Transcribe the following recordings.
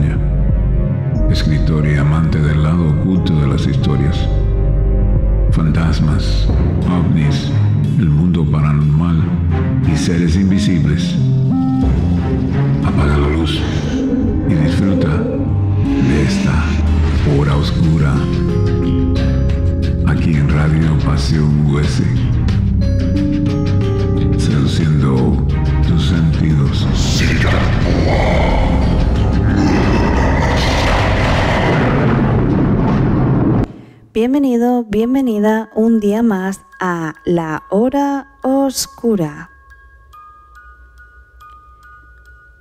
Saldaña, escritor y amante del lado oculto de las historias. Fantasmas, ovnis, el mundo paranormal y seres invisibles. Apaga la luz y disfruta de esta hora oscura aquí en Radio Pasión US, seduciendo tus sentidos. Bienvenido, bienvenida un día más a La Hora Oscura.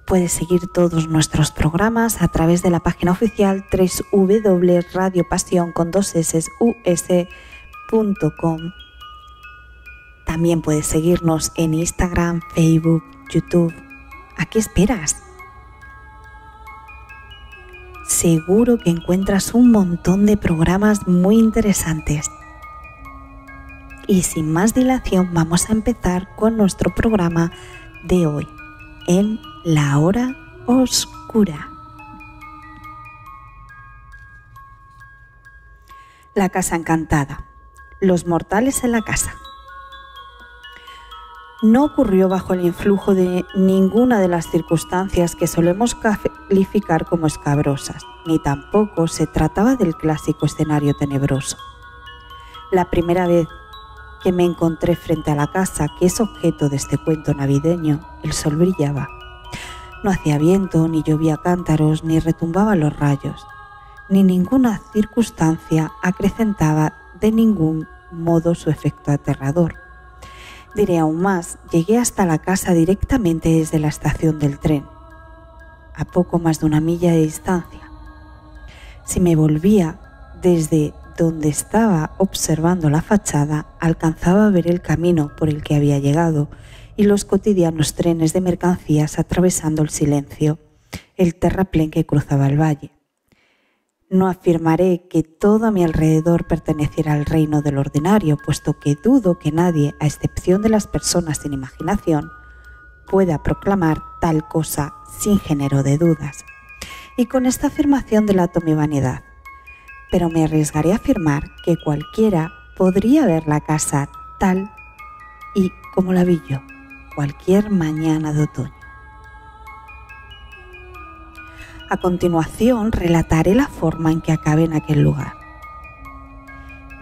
Puedes seguir todos nuestros programas a través de la página oficial www.radiopasion.us.com. También puedes seguirnos en Instagram, Facebook, YouTube. ¿A qué esperas? Seguro que encuentras un montón de programas muy interesantes. Y sin más dilación vamos a empezar con nuestro programa de hoy, en La Hora Oscura. La casa encantada. Los mortales en la casa. No ocurrió bajo el influjo de ninguna de las circunstancias que solemos calificar como escabrosas, ni tampoco se trataba del clásico escenario tenebroso. La primera vez que me encontré frente a la casa que es objeto de este cuento navideño, el sol brillaba. No hacía viento, ni llovía cántaros, ni retumbaban los rayos, ni ninguna circunstancia acrecentaba de ningún modo su efecto aterrador. Diré aún más, llegué hasta la casa directamente desde la estación del tren, a poco más de 1 milla de distancia. Si me volvía desde donde estaba observando la fachada, alcanzaba a ver el camino por el que había llegado y los cotidianos trenes de mercancías atravesando el silencio, el terraplén que cruzaba el valle. No afirmaré que todo a mi alrededor perteneciera al reino del ordinario, puesto que dudo que nadie, a excepción de las personas sin imaginación, pueda proclamar tal cosa sin género de dudas. Y con esta afirmación delato mi vanidad. Pero me arriesgaré a afirmar que cualquiera podría ver la casa tal y como la vi yo, cualquier mañana de otoño. A continuación relataré la forma en que acabé en aquel lugar.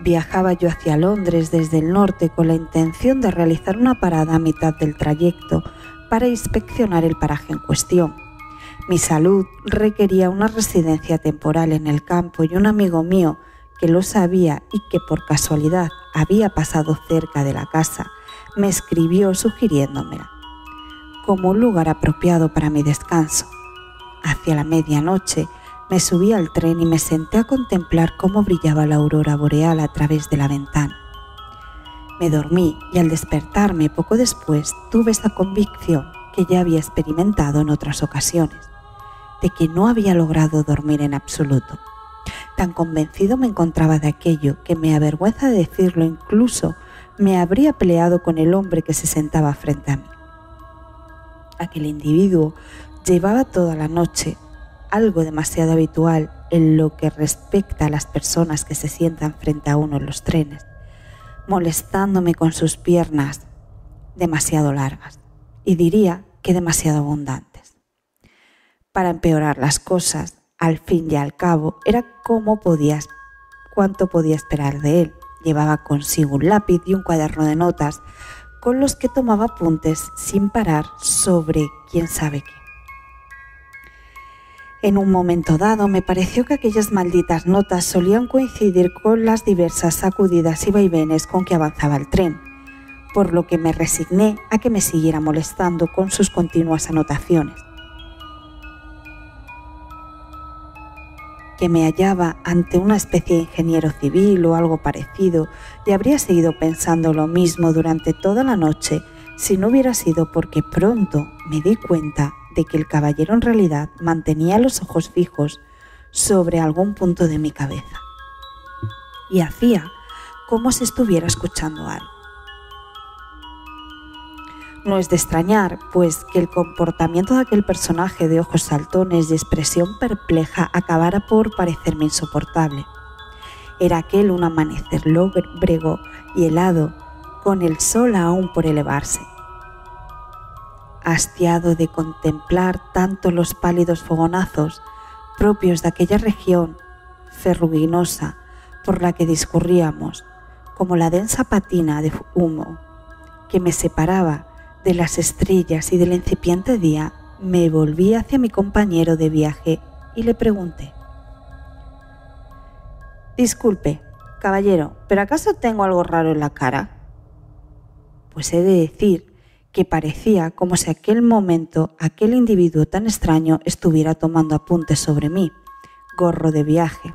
Viajaba yo hacia Londres desde el norte con la intención de realizar una parada a mitad del trayecto para inspeccionar el paraje en cuestión. Mi salud requería una residencia temporal en el campo y un amigo mío que lo sabía y que por casualidad había pasado cerca de la casa me escribió sugiriéndomela como un lugar apropiado para mi descanso. Hacia la medianoche me subí al tren y me senté a contemplar cómo brillaba la aurora boreal a través de la ventana. Me dormí y al despertarme poco después tuve esa convicción que ya había experimentado en otras ocasiones, de que no había logrado dormir en absoluto. Tan convencido me encontraba de aquello que me avergüenza de decirlo, incluso me habría peleado con el hombre que se sentaba frente a mí. Aquel individuo llevaba toda la noche, algo demasiado habitual en lo que respecta a las personas que se sientan frente a uno en los trenes, molestándome con sus piernas demasiado largas y diría que demasiado abundantes. Para empeorar las cosas, al fin y al cabo, era cuánto podía esperar de él. Llevaba consigo un lápiz y un cuaderno de notas con los que tomaba apuntes sin parar sobre quién sabe qué. En un momento dado me pareció que aquellas malditas notas solían coincidir con las diversas sacudidas y vaivenes con que avanzaba el tren, por lo que me resigné a que me siguiera molestando con sus continuas anotaciones. Que me hallaba ante una especie de ingeniero civil o algo parecido, y habría seguido pensando lo mismo durante toda la noche si no hubiera sido porque pronto me di cuenta de que el caballero en realidad mantenía los ojos fijos sobre algún punto de mi cabeza y hacía como si estuviera escuchando algo. No es de extrañar, pues, que el comportamiento de aquel personaje de ojos saltones y expresión perpleja acabara por parecerme insoportable. Era aquel un amanecer lóbrego y helado, con el sol aún por elevarse. Hastiado de contemplar tanto los pálidos fogonazos propios de aquella región ferruginosa por la que discurríamos, como la densa patina de humo que me separaba de las estrellas y del incipiente día, me volví hacia mi compañero de viaje y le pregunté: «Disculpe, caballero, ¿pero acaso tengo algo raro en la cara?» Pues he de decir que parecía como si aquel momento aquel individuo tan extraño estuviera tomando apuntes sobre mí, gorro de viaje,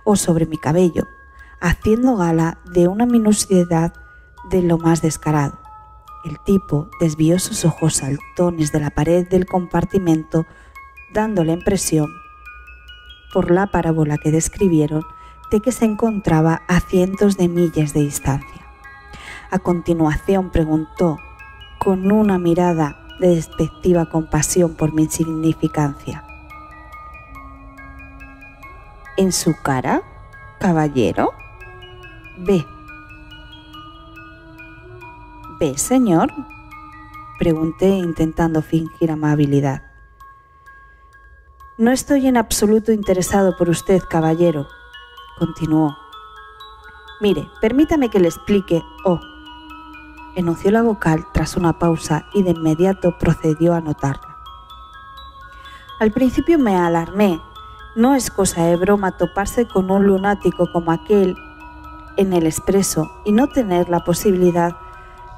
o sobre mi cabello, haciendo gala de una minuciosidad de lo más descarado. El tipo desvió sus ojos saltones de la pared del compartimento, dando la impresión, por la parábola que describieron, de que se encontraba a cientos de millas de distancia. A continuación preguntó, con una mirada de despectiva compasión por mi insignificancia: «¿En su cara, caballero? ¿Ve, señor?», pregunté intentando fingir amabilidad. «No estoy en absoluto interesado por usted, caballero», continuó. «Mire, permítame que le explique». Enunció la vocal tras una pausa y de inmediato procedió a anotarla. Al principio me alarmé. No es cosa de broma toparse con un lunático como aquel en el expreso y no tener la posibilidad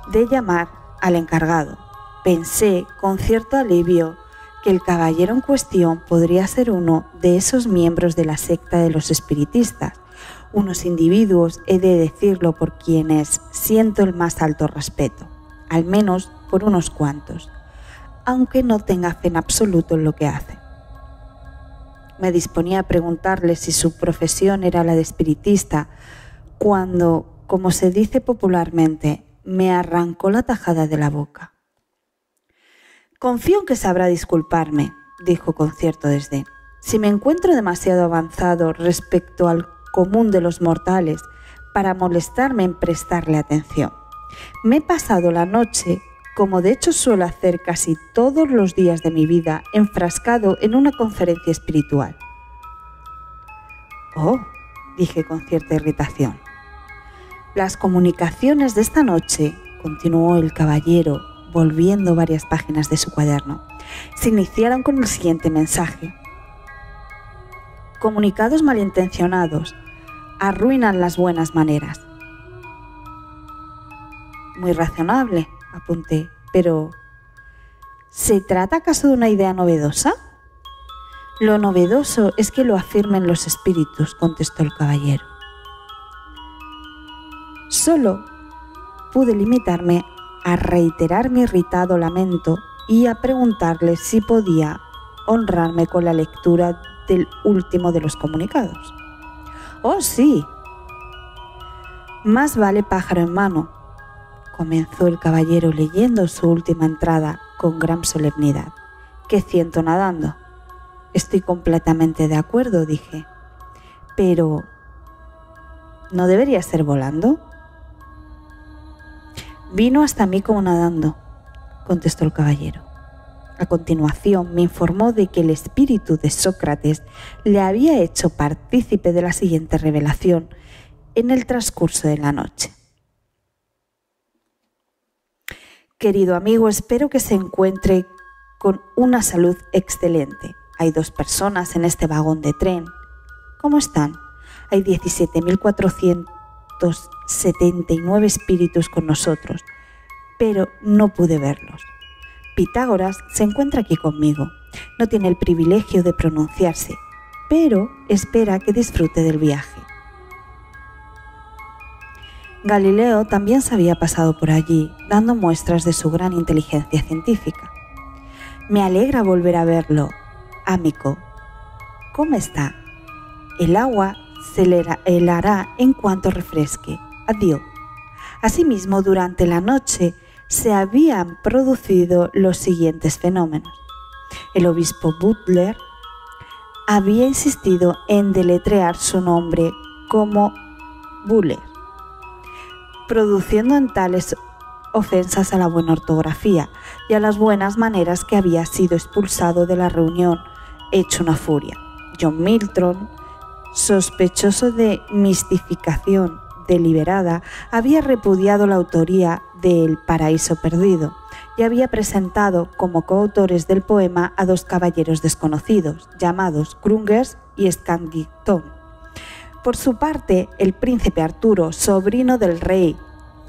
de llamar al encargado. Pensé con cierto alivio que el caballero en cuestión podría ser uno de esos miembros de la secta de los espiritistas, unos individuos, he de decirlo, por quienes siento el más alto respeto, al menos por unos cuantos, aunque no tenga fe en absoluto en lo que hace. Me disponía a preguntarle si su profesión era la de espiritista, cuando, como se dice popularmente, me arrancó la tajada de la boca. «Confío en que sabrá disculparme», dijo con cierto desdén, «si me encuentro demasiado avanzado respecto al común de los mortales para molestarme en prestarle atención. Me he pasado la noche, como de hecho suelo hacer casi todos los días de mi vida, enfrascado en una conferencia espiritual». «Oh», dije con cierta irritación. «Las comunicaciones de esta noche», continuó el caballero, volviendo varias páginas de su cuaderno, «se iniciaron con el siguiente mensaje: comunicados malintencionados arruinan las buenas maneras». «Muy razonable», apunté, «pero ¿se trata acaso de una idea novedosa?» «Lo novedoso es que lo afirmen los espíritus», contestó el caballero. Solo pude limitarme a reiterar mi irritado lamento y a preguntarle si podía honrarme con la lectura del último de los comunicados. «Oh, sí. Más vale pájaro en mano», comenzó el caballero leyendo su última entrada con gran solemnidad, «que ciento nadando». «Estoy completamente de acuerdo», dije. «Pero ¿no debería ser volando?» «Vino hasta mí como nadando», contestó el caballero. A continuación me informó de que el espíritu de Sócrates le había hecho partícipe de la siguiente revelación en el transcurso de la noche. «Querido amigo, espero que se encuentre con una salud excelente. Hay 2 personas en este vagón de tren. ¿Cómo están? Hay 17.479 espíritus con nosotros, pero no pude verlos. Pitágoras se encuentra aquí conmigo. No tiene el privilegio de pronunciarse, pero espera que disfrute del viaje. Galileo también se había pasado por allí, dando muestras de su gran inteligencia científica. Me alegra volver a verlo. Amico, ¿cómo está? El agua se le helará en cuanto refresque. Adiós». Asimismo, durante la noche se habían producido los siguientes fenómenos. El obispo Butler había insistido en deletrear su nombre como Buller, produciendo en tales ofensas a la buena ortografía y a las buenas maneras que había sido expulsado de la reunión, hecho una furia. John Milton, sospechoso de mistificación deliberada, había repudiado la autoría de El paraíso perdido y había presentado como coautores del poema a dos caballeros desconocidos, llamados Grungers y Scandington. Por su parte, el príncipe Arturo, sobrino del rey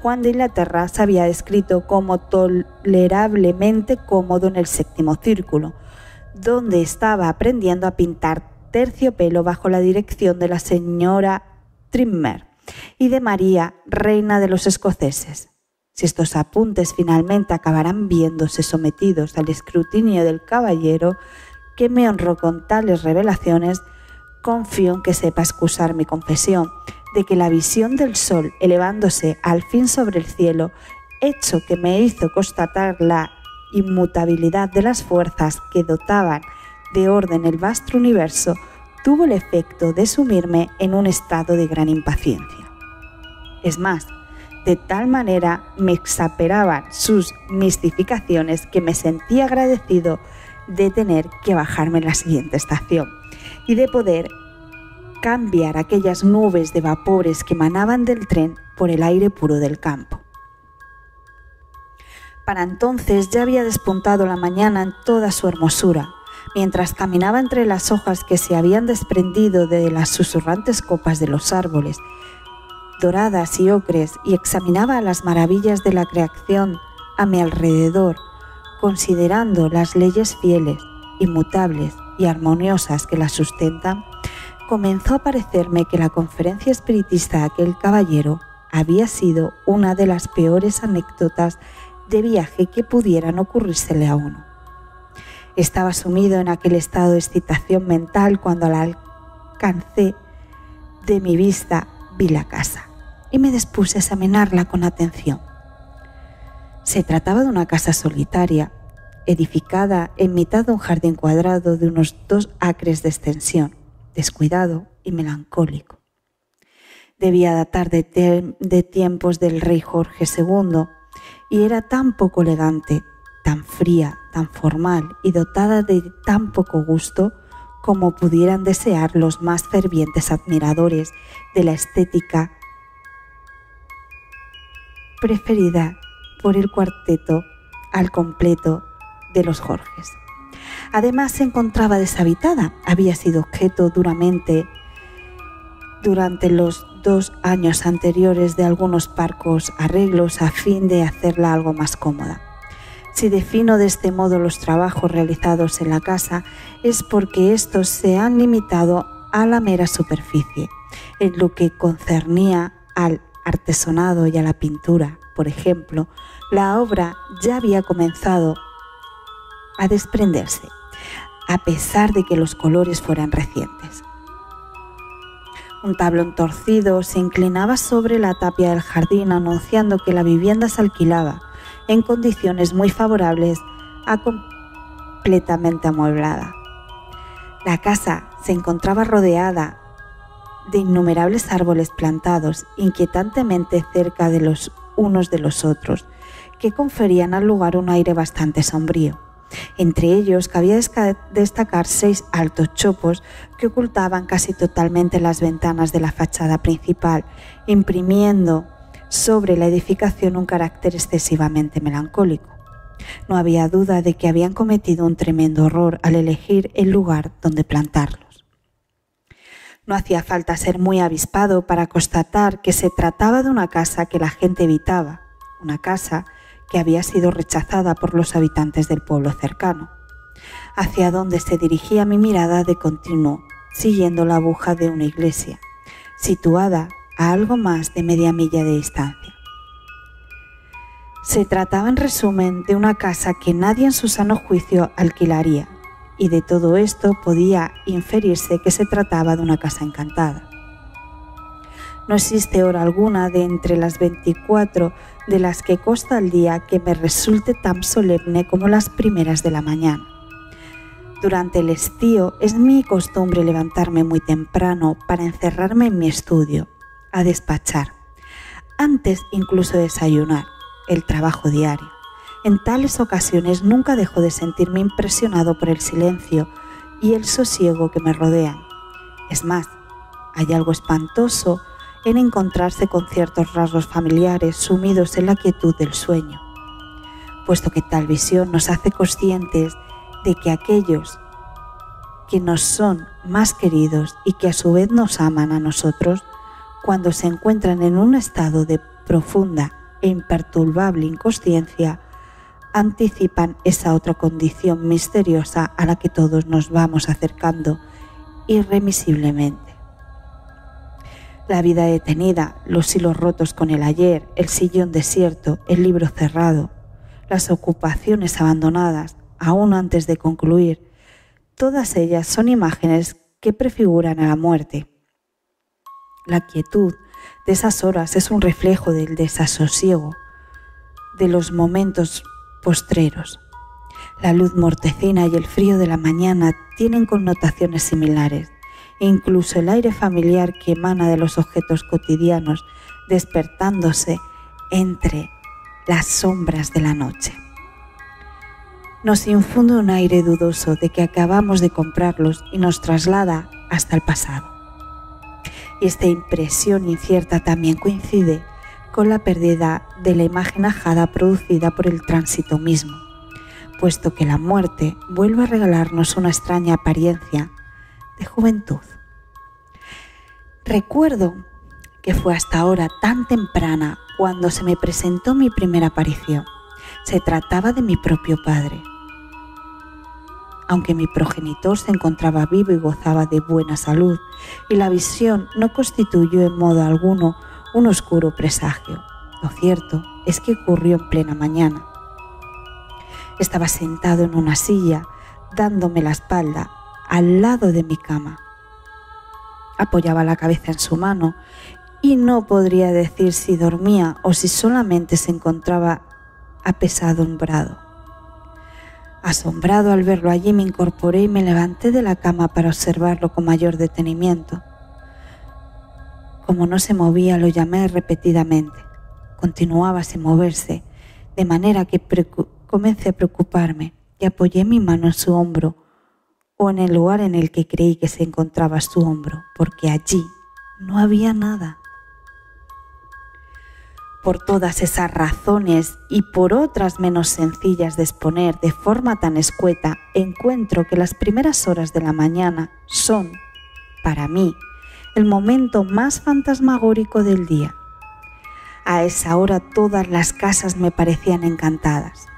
Juan de Inglaterra, se había descrito como tolerablemente cómodo en el séptimo círculo, donde estaba aprendiendo a pintar terciopelo bajo la dirección de la señora Trimmer y de María, reina de los escoceses. Si estos apuntes finalmente acabarán viéndose sometidos al escrutinio del caballero que me honró con tales revelaciones, confío en que sepa excusar mi confesión de que la visión del sol elevándose al fin sobre el cielo, hecho que me hizo constatar la inmutabilidad de las fuerzas que dotaban de orden el vasto universo, tuvo el efecto de sumirme en un estado de gran impaciencia. Es más, de tal manera me exasperaban sus mistificaciones que me sentí agradecido de tener que bajarme en la siguiente estación y de poder cambiar aquellas nubes de vapores que emanaban del tren por el aire puro del campo. Para entonces ya había despuntado la mañana en toda su hermosura, mientras caminaba entre las hojas que se habían desprendido de las susurrantes copas de los árboles, doradas y ocres, y examinaba las maravillas de la creación a mi alrededor, considerando las leyes fieles, inmutables y armoniosas que las sustentan, comenzó a parecerme que la conferencia espiritista de aquel caballero había sido una de las peores anécdotas de viaje que pudieran ocurrírsele a uno. Estaba sumido en aquel estado de excitación mental cuando al alcance de mi vista vi la casa y me dispuse a examinarla con atención. Se trataba de una casa solitaria, edificada en mitad de un jardín cuadrado de unos 2 acres de extensión, descuidado y melancólico. Debía datar de tiempos del rey Jorge II y era tan poco elegante, tan fría, tan formal y dotada de tan poco gusto como pudieran desear los más fervientes admiradores de la estética preferida por el cuarteto al completo de los Jorges. Además se encontraba deshabitada, había sido objeto durante los 2 años anteriores de algunos parcos arreglos a fin de hacerla algo más cómoda. Si defino de este modo los trabajos realizados en la casa es porque estos se han limitado a la mera superficie. En lo que concernía al artesonado y a la pintura, por ejemplo, la obra ya había comenzado a desprenderse, a pesar de que los colores fueran recientes. Un tablón torcido se inclinaba sobre la tapia del jardín anunciando que la vivienda se alquilaba en condiciones muy favorables a completamente amueblada. La casa se encontraba rodeada de innumerables árboles plantados inquietantemente cerca de los unos de los otros, que conferían al lugar un aire bastante sombrío. Entre ellos cabía destacar 6 altos chopos que ocultaban casi totalmente las ventanas de la fachada principal, imprimiendo sobre la edificación un carácter excesivamente melancólico. No había duda de que habían cometido un tremendo error al elegir el lugar donde plantarlos. No hacía falta ser muy avispado para constatar que se trataba de una casa que la gente evitaba, una casa que había sido rechazada por los habitantes del pueblo cercano, hacia donde se dirigía mi mirada de continuo, siguiendo la aguja de una iglesia, situada a algo más de media milla de distancia. Se trataba, en resumen, de una casa que nadie en su sano juicio alquilaría, y de todo esto podía inferirse que se trataba de una casa encantada. No existe hora alguna de entre las 24 de las que consta el día que me resulte tan solemne como las primeras de la mañana. Durante el estío es mi costumbre levantarme muy temprano para encerrarme en mi estudio, a despachar, antes incluso de desayunar, el trabajo diario. En tales ocasiones nunca dejo de sentirme impresionado por el silencio y el sosiego que me rodean. Es más, hay algo espantoso en encontrarse con ciertos rasgos familiares sumidos en la quietud del sueño, puesto que tal visión nos hace conscientes de que aquellos que nos son más queridos y que a su vez nos aman a nosotros, cuando se encuentran en un estado de profunda e imperturbable inconsciencia, anticipan esa otra condición misteriosa a la que todos nos vamos acercando irremisiblemente. La vida detenida, los hilos rotos con el ayer, el sillón desierto, el libro cerrado, las ocupaciones abandonadas, aún antes de concluir, todas ellas son imágenes que prefiguran a la muerte. La quietud de esas horas es un reflejo del desasosiego, de los momentos postreros. La luz mortecina y el frío de la mañana tienen connotaciones similares. Incluso el aire familiar que emana de los objetos cotidianos, despertándose entre las sombras de la noche. Nos infunde un aire dudoso de que acabamos de comprarlos y nos traslada hasta el pasado. Y esta impresión incierta también coincide con la pérdida de la imagen ajada producida por el tránsito mismo, puesto que la muerte vuelve a regalarnos una extraña apariencia de juventud. Recuerdo que fue hasta ahora tan temprana cuando se me presentó mi primera aparición. Se trataba de mi propio padre. Aunque mi progenitor se encontraba vivo y gozaba de buena salud, y la visión no constituyó en modo alguno un oscuro presagio. Lo cierto es que ocurrió en plena mañana. Estaba sentado en una silla, dándome la espalda, al lado de mi cama. Apoyaba la cabeza en su mano y no podría decir si dormía o si solamente se encontraba apesadumbrado. Asombrado al verlo allí, me incorporé y me levanté de la cama para observarlo con mayor detenimiento. Como no se movía, lo llamé repetidamente. Continuaba sin moverse, de manera que comencé a preocuparme y apoyé mi mano en su hombro, o en el lugar en el que creí que se encontraba su hombro, porque allí no había nada. Por todas esas razones y por otras menos sencillas de exponer de forma tan escueta, encuentro que las primeras horas de la mañana son, para mí, el momento más fantasmagórico del día. A esa hora todas las casas me parecían encantadas,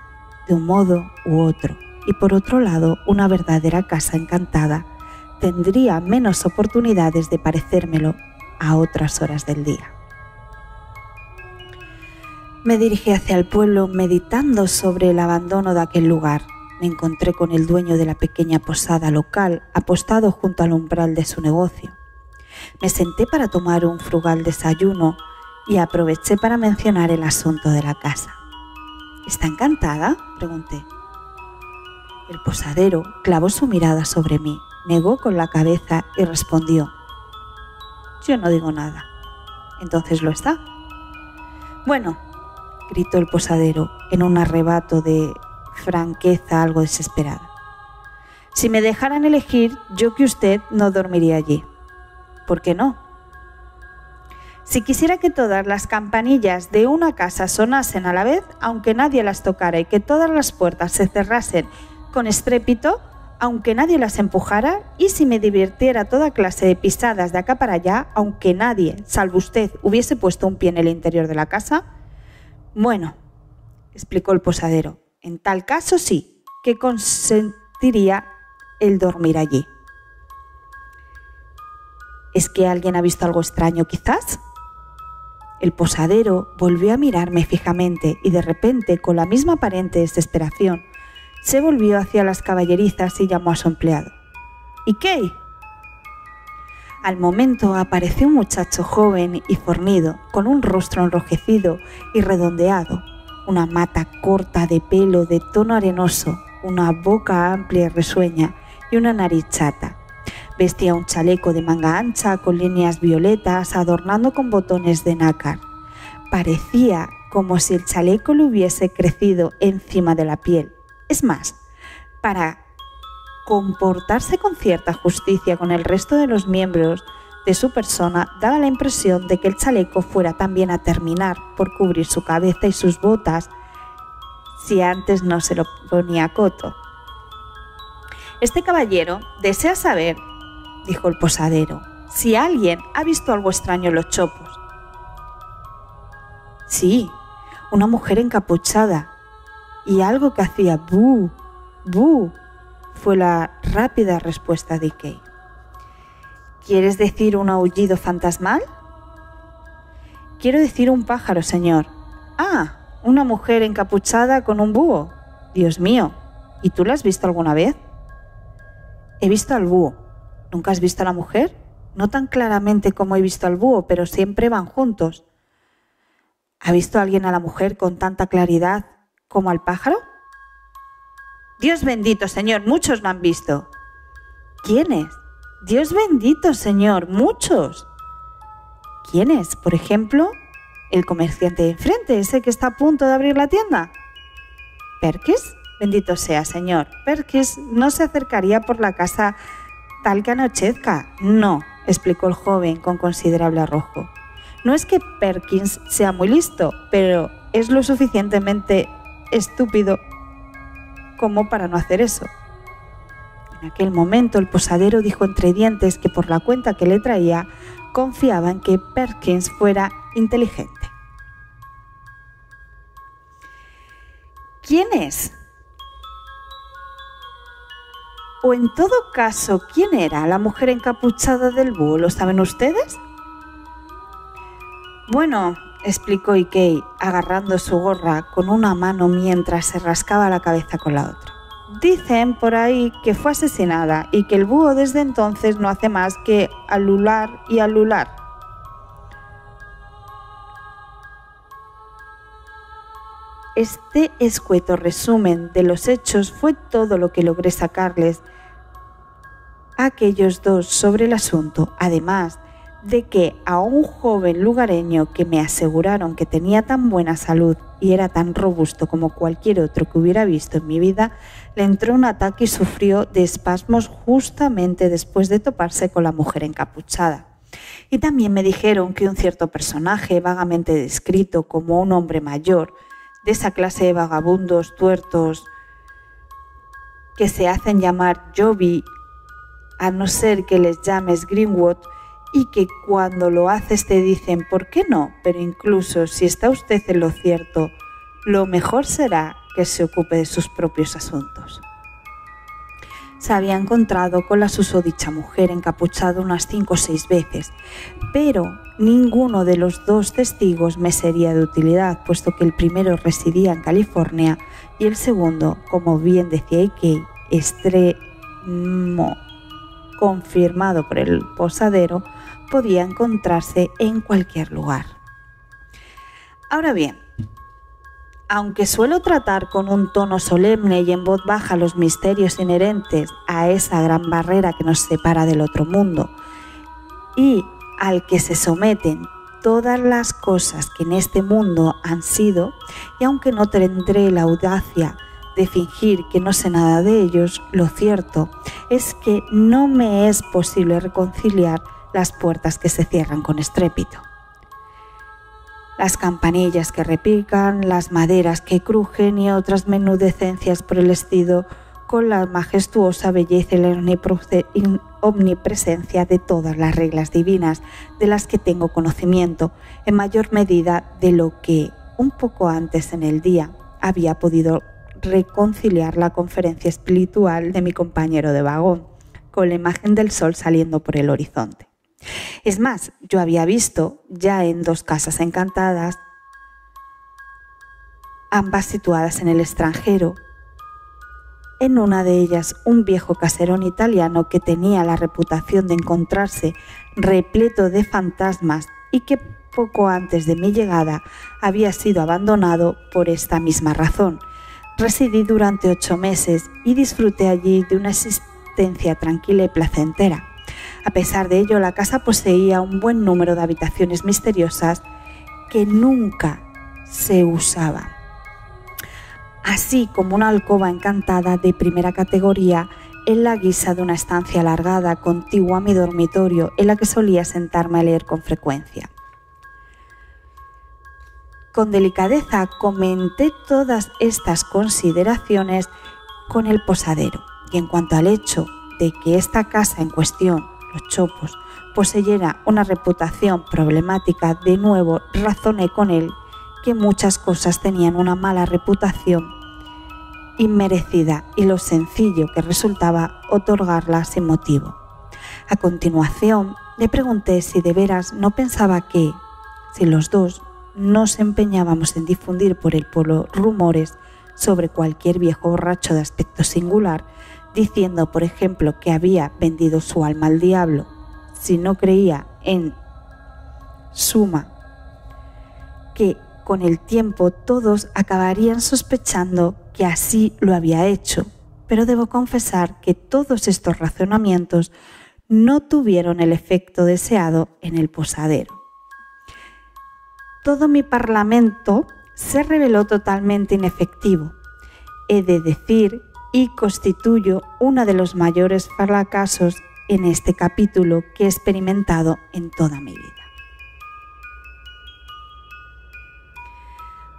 de un modo u otro, y por otro lado, una verdadera casa encantada tendría menos oportunidades de parecérmelo a otras horas del día. Me dirigí hacia el pueblo meditando sobre el abandono de aquel lugar. Me encontré con el dueño de la pequeña posada local, apostado junto al umbral de su negocio. Me senté para tomar un frugal desayuno y aproveché para mencionar el asunto de la casa. ¿Está encantada?, pregunté. El posadero clavó su mirada sobre mí, negó con la cabeza y respondió: «Yo no digo nada». «¿Entonces lo está?». «Bueno», gritó el posadero en un arrebato de franqueza algo desesperada, «si me dejaran elegir, yo que usted no dormiría allí». «¿Por qué no?». «Si quisiera que todas las campanillas de una casa sonasen a la vez, aunque nadie las tocara, y que todas las puertas se cerrasen con estrépito, aunque nadie las empujara, y si me divirtiera toda clase de pisadas de acá para allá, aunque nadie, salvo usted, hubiese puesto un pie en el interior de la casa». «Bueno», explicó el posadero, «en tal caso sí, que consentiría el dormir allí». «¿Es que alguien ha visto algo extraño, quizás?». El posadero volvió a mirarme fijamente y de repente, con la misma aparente desesperación, se volvió hacia las caballerizas y llamó a su empleado. «¿Y qué?». Al momento apareció un muchacho joven y fornido, con un rostro enrojecido y redondeado, una mata corta de pelo de tono arenoso, una boca amplia y risueña y una nariz chata. Vestía un chaleco de manga ancha con líneas violetas adornando con botones de nácar. Parecía como si el chaleco le hubiese crecido encima de la piel. Es más, para comportarse con cierta justicia con el resto de los miembros de su persona, daba la impresión de que el chaleco fuera también a terminar por cubrir su cabeza y sus botas si antes no se lo ponía coto. «Este caballero desea saber», dijo el posadero, «si alguien ha visto algo extraño en los chopos». «Sí, una mujer encapuchada y algo que hacía bú, bú», fue la rápida respuesta de Kay. «¿Quieres decir un aullido fantasmal?» «Quiero decir un pájaro, señor». «Ah, una mujer encapuchada con un búho. Dios mío, ¿y tú la has visto alguna vez?» «He visto al búho. ¿Nunca has visto a la mujer?» «No tan claramente como he visto al búho, pero siempre van juntos». «¿Ha visto alguien a la mujer con tanta claridad como al pájaro?» «Dios bendito, señor, muchos lo han visto». «¿Quiénes?» «Dios bendito, señor, muchos». «¿Quiénes? Por ejemplo, el comerciante de enfrente, ese que está a punto de abrir la tienda». «¿Perkins? Bendito sea, señor. Perkins no se acercaría por la casa tal que anochezca». «No», explicó el joven con considerable arrojo. «No es que Perkins sea muy listo, pero es lo suficientemente estúpido como para no hacer eso». En aquel momento el posadero dijo entre dientes que por la cuenta que le traía confiaba en que Perkins fuera inteligente. ¿Quién es? O en todo caso, ¿quién era la mujer encapuchada del búho? ¿Lo saben ustedes? Bueno, explicó Ikei, agarrando su gorra con una mano mientras se rascaba la cabeza con la otra. Dicen por ahí que fue asesinada y que el búho desde entonces no hace más que alular y alular. Este escueto resumen de los hechos fue todo lo que logré sacarles a aquellos dos sobre el asunto, además de que a un joven lugareño que me aseguraron que tenía tan buena salud y era tan robusto como cualquier otro que hubiera visto en mi vida, le entró un ataque y sufrió de espasmos justamente después de toparse con la mujer encapuchada. Y también me dijeron que un cierto personaje vagamente descrito como un hombre mayor, de esa clase de vagabundos tuertos que se hacen llamar Joby, a no ser que les llames Greenwood, y que cuando lo haces te dicen «¿por qué no?», pero incluso si está usted en lo cierto, lo mejor será que se ocupe de sus propios asuntos. Se había encontrado con la susodicha mujer encapuchada unas 5 o 6 veces, pero ninguno de los dos testigos me sería de utilidad, puesto que el primero residía en California y el segundo, como bien decía Ikei, extremo confirmado por el posadero, podía encontrarse en cualquier lugar. Ahora bien, aunque suelo tratar con un tono solemne y en voz baja los misterios inherentes a esa gran barrera que nos separa del otro mundo y al que se someten todas las cosas que en este mundo han sido, y aunque no tendré la audacia de fingir que no sé nada de ellos, lo cierto es que no me es posible reconciliar las puertas que se cierran con estrépito, las campanillas que repican, las maderas que crujen y otras menudecencias por el estilo, con la majestuosa belleza y la omnipresencia de todas las reglas divinas de las que tengo conocimiento, en mayor medida de lo que un poco antes en el día había podido reconciliar la conferencia espiritual de mi compañero de vagón, con la imagen del sol saliendo por el horizonte. Es más, yo había visto ya en 2 casas encantadas, ambas situadas en el extranjero, En una de ellas, un viejo caserón italiano que tenía la reputación de encontrarse repleto de fantasmas y que poco antes de mi llegada había sido abandonado por esta misma razón. Residí durante 8 meses y disfruté allí de una existencia tranquila y placentera. A pesar de ello, la casa poseía un buen número de habitaciones misteriosas que nunca se usaban, así como una alcoba encantada de primera categoría en la guisa de una estancia alargada contigua a mi dormitorio en la que solía sentarme a leer con frecuencia. Con delicadeza comenté todas estas consideraciones con el posadero, y en cuanto al hecho de que esta casa en cuestión, Los Chopos, poseyera una reputación problemática, de nuevo razoné con él que muchas cosas tenían una mala reputación inmerecida y lo sencillo que resultaba otorgarla sin motivo. A continuación le pregunté si de veras no pensaba que, si los dos nos empeñábamos en difundir por el pueblo rumores sobre cualquier viejo borracho de aspecto singular, diciendo, por ejemplo, que había vendido su alma al diablo, si no creía en suma que con el tiempo todos acabarían sospechando que así lo había hecho, pero debo confesar que todos estos razonamientos no tuvieron el efecto deseado en el posadero. Todo mi parlamento se reveló totalmente inefectivo. He de decir, y constituyo uno de los mayores fracasos en este capítulo que he experimentado en toda mi vida.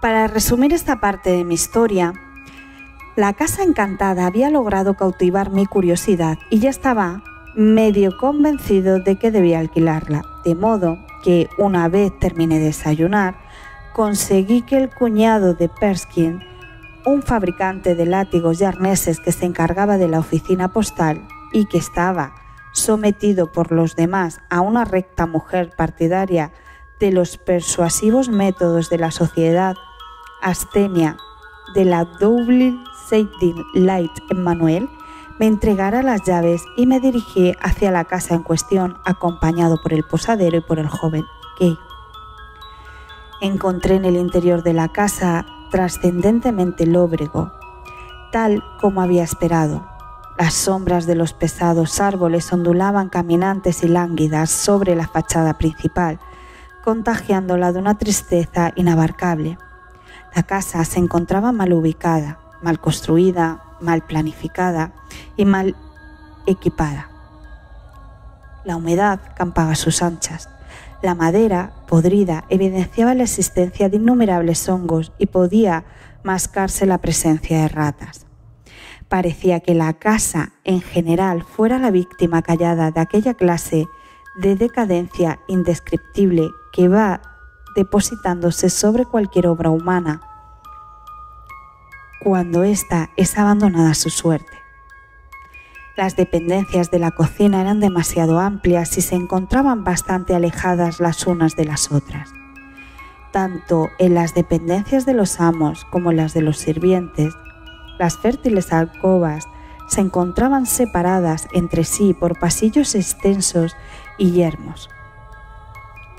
Para resumir esta parte de mi historia, la casa encantada había logrado cautivar mi curiosidad y ya estaba medio convencido de que debía alquilarla, de modo que una vez terminé de desayunar, conseguí que el cuñado de Perkin, un fabricante de látigos y arneses que se encargaba de la oficina postal y que estaba sometido por los demás a una recta mujer partidaria de los persuasivos métodos de la sociedad abstemia de la Double Siding Light Emmanuel, me entregara las llaves y me dirigí hacia la casa en cuestión, acompañado por el posadero y por el joven Kay. Encontré en el interior de la casa trascendentemente lóbrego, tal como había esperado. Las sombras de los pesados árboles ondulaban caminantes y lánguidas sobre la fachada principal, contagiándola de una tristeza inabarcable. La casa se encontraba mal ubicada, mal construida, mal planificada y mal equipada. La humedad campaba a sus anchas. La madera, podrida, evidenciaba la existencia de innumerables hongos y podía mascarse la presencia de ratas. Parecía que la casa en general fuera la víctima callada de aquella clase de decadencia indescriptible que va depositándose sobre cualquier obra humana cuando ésta es abandonada a su suerte. Las dependencias de la cocina eran demasiado amplias y se encontraban bastante alejadas las unas de las otras. Tanto en las dependencias de los amos como en las de los sirvientes, las fértiles alcobas se encontraban separadas entre sí por pasillos extensos y yermos.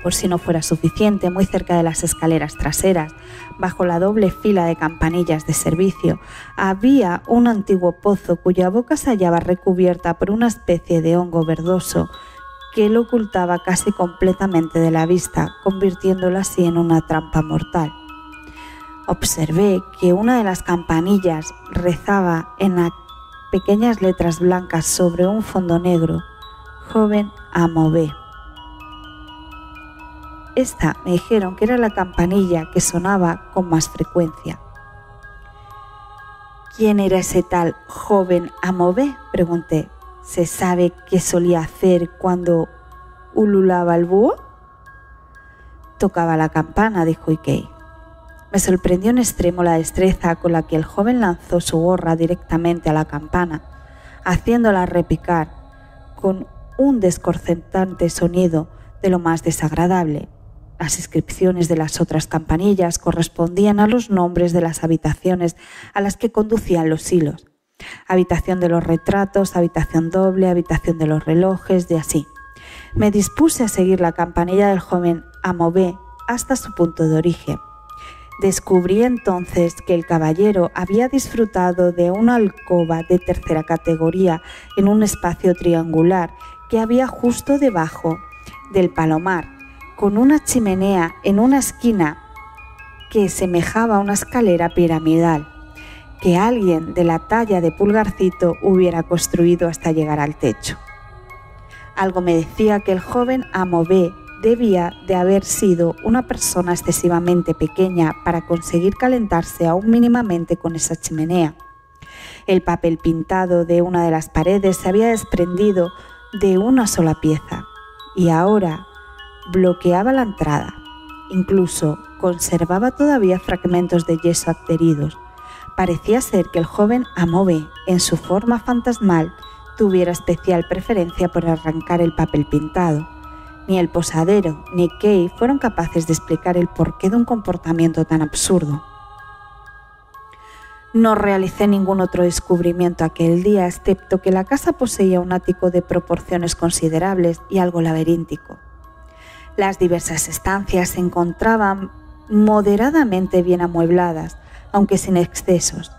Por si no fuera suficiente, muy cerca de las escaleras traseras, bajo la doble fila de campanillas de servicio, había un antiguo pozo cuya boca se hallaba recubierta por una especie de hongo verdoso que lo ocultaba casi completamente de la vista, convirtiéndolo así en una trampa mortal. Observé que una de las campanillas rezaba en las pequeñas letras blancas sobre un fondo negro: Joven amo B. Esta me dijeron que era la campanilla que sonaba con más frecuencia. ¿Quién era ese tal joven amo B?, pregunté. ¿Se sabe qué solía hacer cuando ululaba el búho? Tocaba la campana, dijo Ikei. Me sorprendió en extremo la destreza con la que el joven lanzó su gorra directamente a la campana, haciéndola repicar con un desconcertante sonido de lo más desagradable. Las inscripciones de las otras campanillas correspondían a los nombres de las habitaciones a las que conducían los hilos. Habitación de los retratos, habitación doble, habitación de los relojes, y así. Me dispuse a seguir la campanilla del joven amo B hasta su punto de origen. Descubrí entonces que el caballero había disfrutado de una alcoba de tercera categoría en un espacio triangular que había justo debajo del palomar, con una chimenea en una esquina que semejaba a una escalera piramidal, que alguien de la talla de Pulgarcito hubiera construido hasta llegar al techo. Algo me decía que el joven amo B debía de haber sido una persona excesivamente pequeña para conseguir calentarse aún mínimamente con esa chimenea. El papel pintado de una de las paredes se había desprendido de una sola pieza y ahora bloqueaba la entrada. Incluso conservaba todavía fragmentos de yeso adheridos. Parecía ser que el joven amo B, en su forma fantasmal, tuviera especial preferencia por arrancar el papel pintado. Ni el posadero ni Kay fueron capaces de explicar el porqué de un comportamiento tan absurdo. No realicé ningún otro descubrimiento aquel día, excepto que la casa poseía un ático de proporciones considerables y algo laberíntico. Las diversas estancias se encontraban moderadamente bien amuebladas, aunque sin excesos.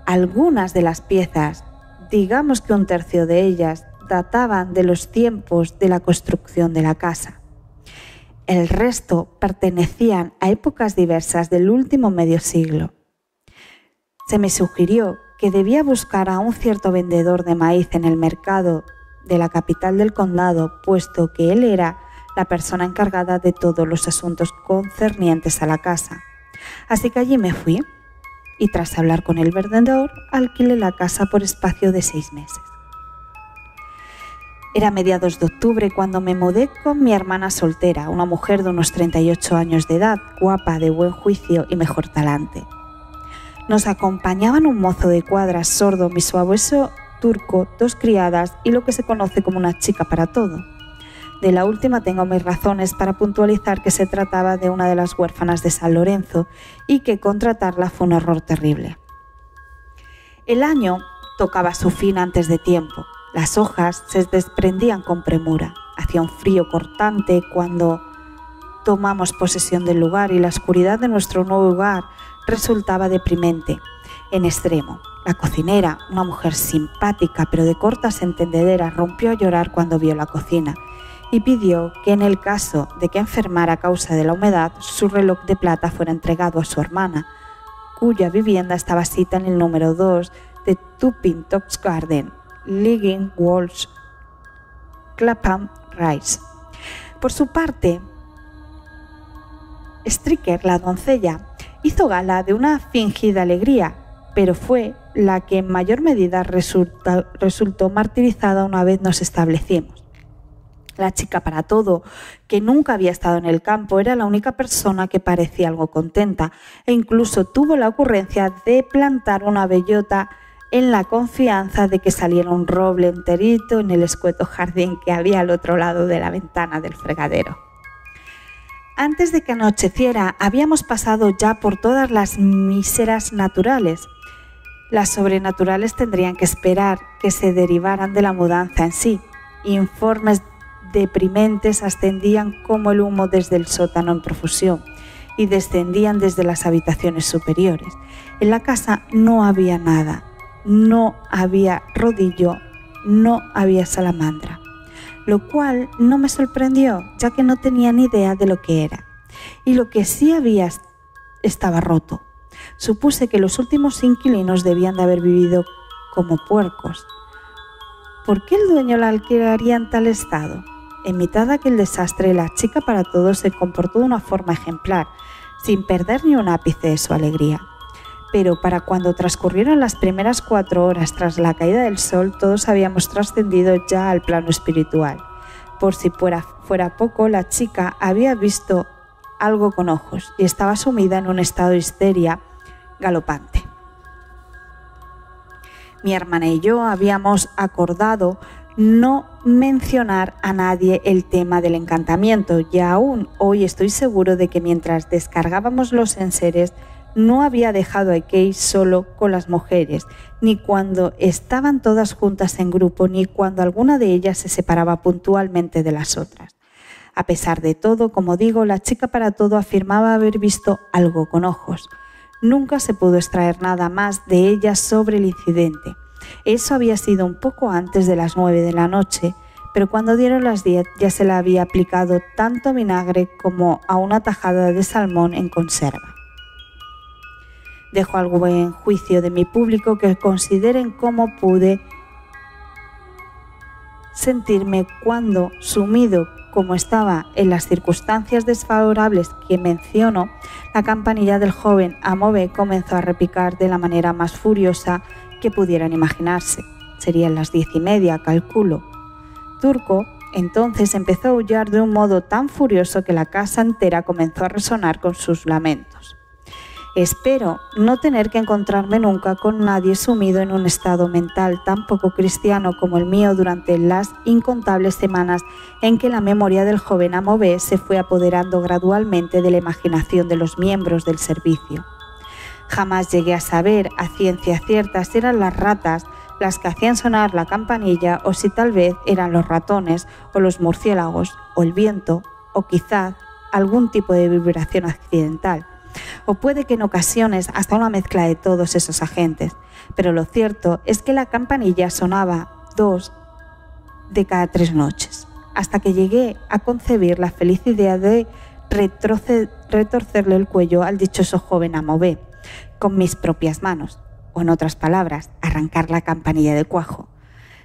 Algunas de las piezas, digamos que un tercio de ellas, databan de los tiempos de la construcción de la casa. El resto pertenecían a épocas diversas del último medio siglo. Se me sugirió que debía buscar a un cierto vendedor de maíz en el mercado de la capital del condado, puesto que él era la persona encargada de todos los asuntos concernientes a la casa. Así que allí me fui y tras hablar con el vendedor alquilé la casa por espacio de 6 meses. Era mediados de octubre cuando me mudé con mi hermana soltera, una mujer de unos 38 años de edad, guapa, de buen juicio y mejor talante. Nos acompañaban un mozo de cuadras sordo, mi sabueso turco, 2 criadas y lo que se conoce como una chica para todo. De la última tengo mis razones para puntualizar que se trataba de una de las huérfanas de San Lorenzo y que contratarla fue un error terrible. El año tocaba su fin antes de tiempo. Las hojas se desprendían con premura. Hacía un frío cortante cuando tomamos posesión del lugar y la oscuridad de nuestro nuevo hogar resultaba deprimente en extremo. La cocinera, una mujer simpática pero de cortas entendederas, rompió a llorar cuando vio la cocina y pidió que en el caso de que enfermara a causa de la humedad, su reloj de plata fuera entregado a su hermana, cuya vivienda estaba situada en el número 2 de Tupintox Garden, Ligging Walls, Clapham Rise. Por su parte, Stricker, la doncella, hizo gala de una fingida alegría, pero fue la que en mayor medida resultó martirizada una vez nos establecimos. La chica para todo, que nunca había estado en el campo, era la única persona que parecía algo contenta e incluso tuvo la ocurrencia de plantar una bellota en la confianza de que saliera un roble enterito en el escueto jardín que había al otro lado de la ventana del fregadero. Antes de que anocheciera, habíamos pasado ya por todas las míseras naturales. Las sobrenaturales tendrían que esperar que se derivaran de la mudanza en sí. Informes deprimentes ascendían como el humo desde el sótano en profusión y descendían desde las habitaciones superiores. En la casa no había nada, no había rodillo, no había salamandra, lo cual no me sorprendió, ya que no tenía ni idea de lo que era. Y lo que sí había estaba roto. Supuse que los últimos inquilinos debían de haber vivido como puercos. ¿Por qué el dueño la alquilaría en tal estado? En mitad de aquel desastre, la chica para todos se comportó de una forma ejemplar, sin perder ni un ápice de su alegría. Pero para cuando transcurrieron las primeras 4 horas tras la caída del sol, todos habíamos trascendido ya al plano espiritual. Por si fuera poco, la chica había visto algo con ojos y estaba sumida en un estado de histeria galopante. Mi hermana y yo habíamos acordado no mencionar a nadie el tema del encantamiento y aún hoy estoy seguro de que mientras descargábamos los enseres no había dejado a Kay solo con las mujeres, ni cuando estaban todas juntas en grupo, ni cuando alguna de ellas se separaba puntualmente de las otras. A pesar de todo, como digo, la chica para todo afirmaba haber visto algo con ojos. Nunca se pudo extraer nada más de ella sobre el incidente. Eso había sido un poco antes de las 9 de la noche, pero cuando dieron las 10 ya se le había aplicado tanto vinagre como a una tajada de salmón en conserva. Dejo al buen juicio de mi público que consideren cómo pude sentirme cuando, sumido como estaba en las circunstancias desfavorables que menciono, la campanilla del joven amo B comenzó a repicar de la manera más furiosa que pudieran imaginarse. Serían las 10:30, calculo. Turco entonces empezó a aullar de un modo tan furioso que la casa entera comenzó a resonar con sus lamentos. Espero no tener que encontrarme nunca con nadie sumido en un estado mental tan poco cristiano como el mío durante las incontables semanas en que la memoria del joven amo B se fue apoderando gradualmente de la imaginación de los miembros del servicio. Jamás llegué a saber a ciencia cierta si eran las ratas las que hacían sonar la campanilla o si tal vez eran los ratones o los murciélagos o el viento o quizás algún tipo de vibración accidental. O puede que en ocasiones hasta una mezcla de todos esos agentes, pero lo cierto es que la campanilla sonaba 2 de cada 3 noches, hasta que llegué a concebir la feliz idea de retorcerle el cuello al dichoso joven amo B con mis propias manos, o en otras palabras, arrancar la campanilla de cuajo,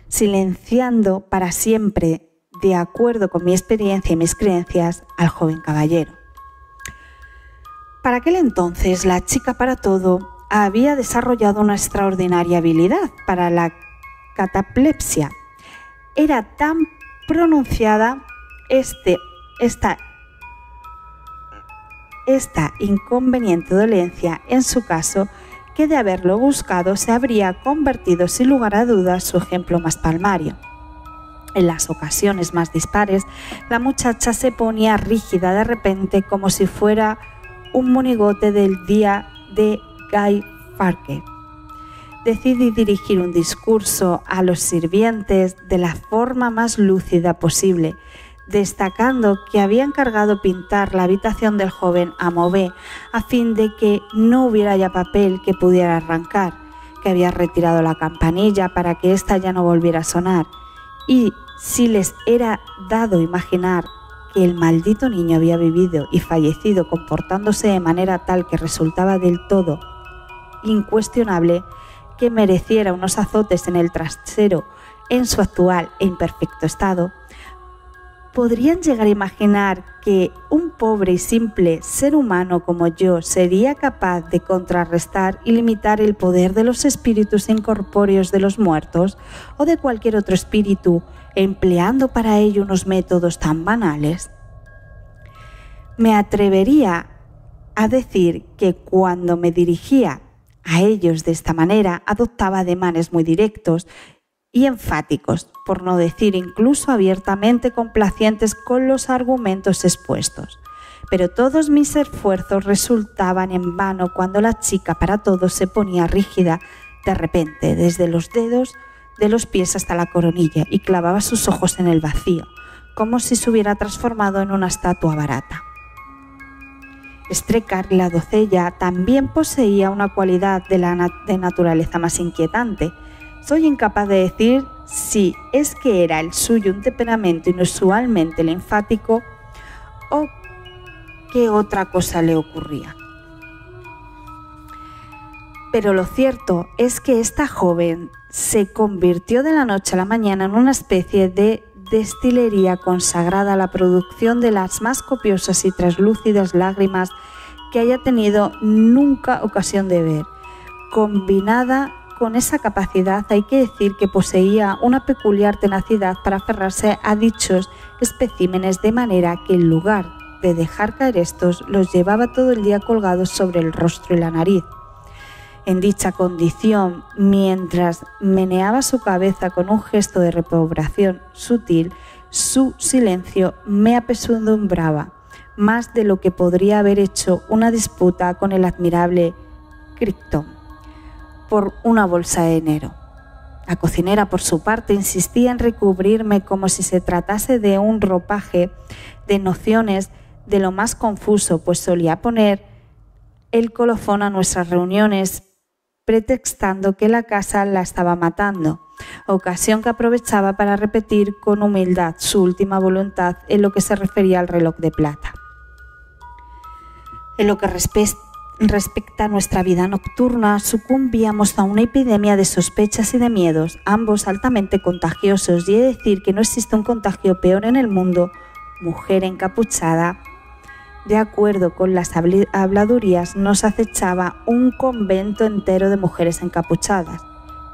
silenciando para siempre, de acuerdo con mi experiencia y mis creencias, al joven caballero. Para aquel entonces, la chica para todo había desarrollado una extraordinaria habilidad para la cataplepsia. Era tan pronunciada esta inconveniente dolencia en su caso que de haberlo buscado se habría convertido sin lugar a dudas su ejemplo más palmario. En las ocasiones más dispares, la muchacha se ponía rígida de repente como si fuera un monigote del día de Guy Fawkes. Decidí dirigir un discurso a los sirvientes de la forma más lúcida posible, destacando que había encargado pintar la habitación del joven amo B a fin de que no hubiera ya papel que pudiera arrancar, que había retirado la campanilla para que ésta ya no volviera a sonar, y si les era dado imaginar que el maldito niño había vivido y fallecido comportándose de manera tal que resultaba del todo incuestionable que mereciera unos azotes en el trasero en su actual e imperfecto estado, ¿podrían llegar a imaginar que un pobre y simple ser humano como yo sería capaz de contrarrestar y limitar el poder de los espíritus incorpóreos de los muertos o de cualquier otro espíritu, empleando para ello unos métodos tan banales? Me atrevería a decir que cuando me dirigía a ellos de esta manera adoptaba ademanes muy directos y enfáticos, por no decir incluso abiertamente complacientes con los argumentos expuestos. Pero todos mis esfuerzos resultaban en vano cuando la chica para todo se ponía rígida de repente, desde los dedos de los pies hasta la coronilla, y clavaba sus ojos en el vacío, como si se hubiera transformado en una estatua barata. Strecar, la doncella, también poseía una cualidad de naturaleza más inquietante. Soy incapaz de decir si es que era el suyo un temperamento inusualmente linfático o qué otra cosa le ocurría. Pero lo cierto es que esta joven se convirtió de la noche a la mañana en una especie de destilería consagrada a la producción de las más copiosas y translúcidas lágrimas que haya tenido nunca ocasión de ver. Combinada con esa capacidad, hay que decir que poseía una peculiar tenacidad para aferrarse a dichos especímenes, de manera que en lugar de dejar caer estos, los llevaba todo el día colgados sobre el rostro y la nariz. En dicha condición, mientras meneaba su cabeza con un gesto de reprobación sutil, su silencio me apesadumbraba, más de lo que podría haber hecho una disputa con el admirable Crichton por una bolsa de dinero. La cocinera, por su parte, insistía en recubrirme como si se tratase de un ropaje de nociones de lo más confuso, pues solía poner el colofón a nuestras reuniones pretextando que la casa la estaba matando, ocasión que aprovechaba para repetir con humildad su última voluntad en lo que se refería al reloj de plata. En lo que respecta a nuestra vida nocturna, sucumbíamos a una epidemia de sospechas y de miedos, ambos altamente contagiosos, y he de decir que no existe un contagio peor en el mundo. Mujer encapuchada. De acuerdo con las habladurías, nos acechaba un convento entero de mujeres encapuchadas.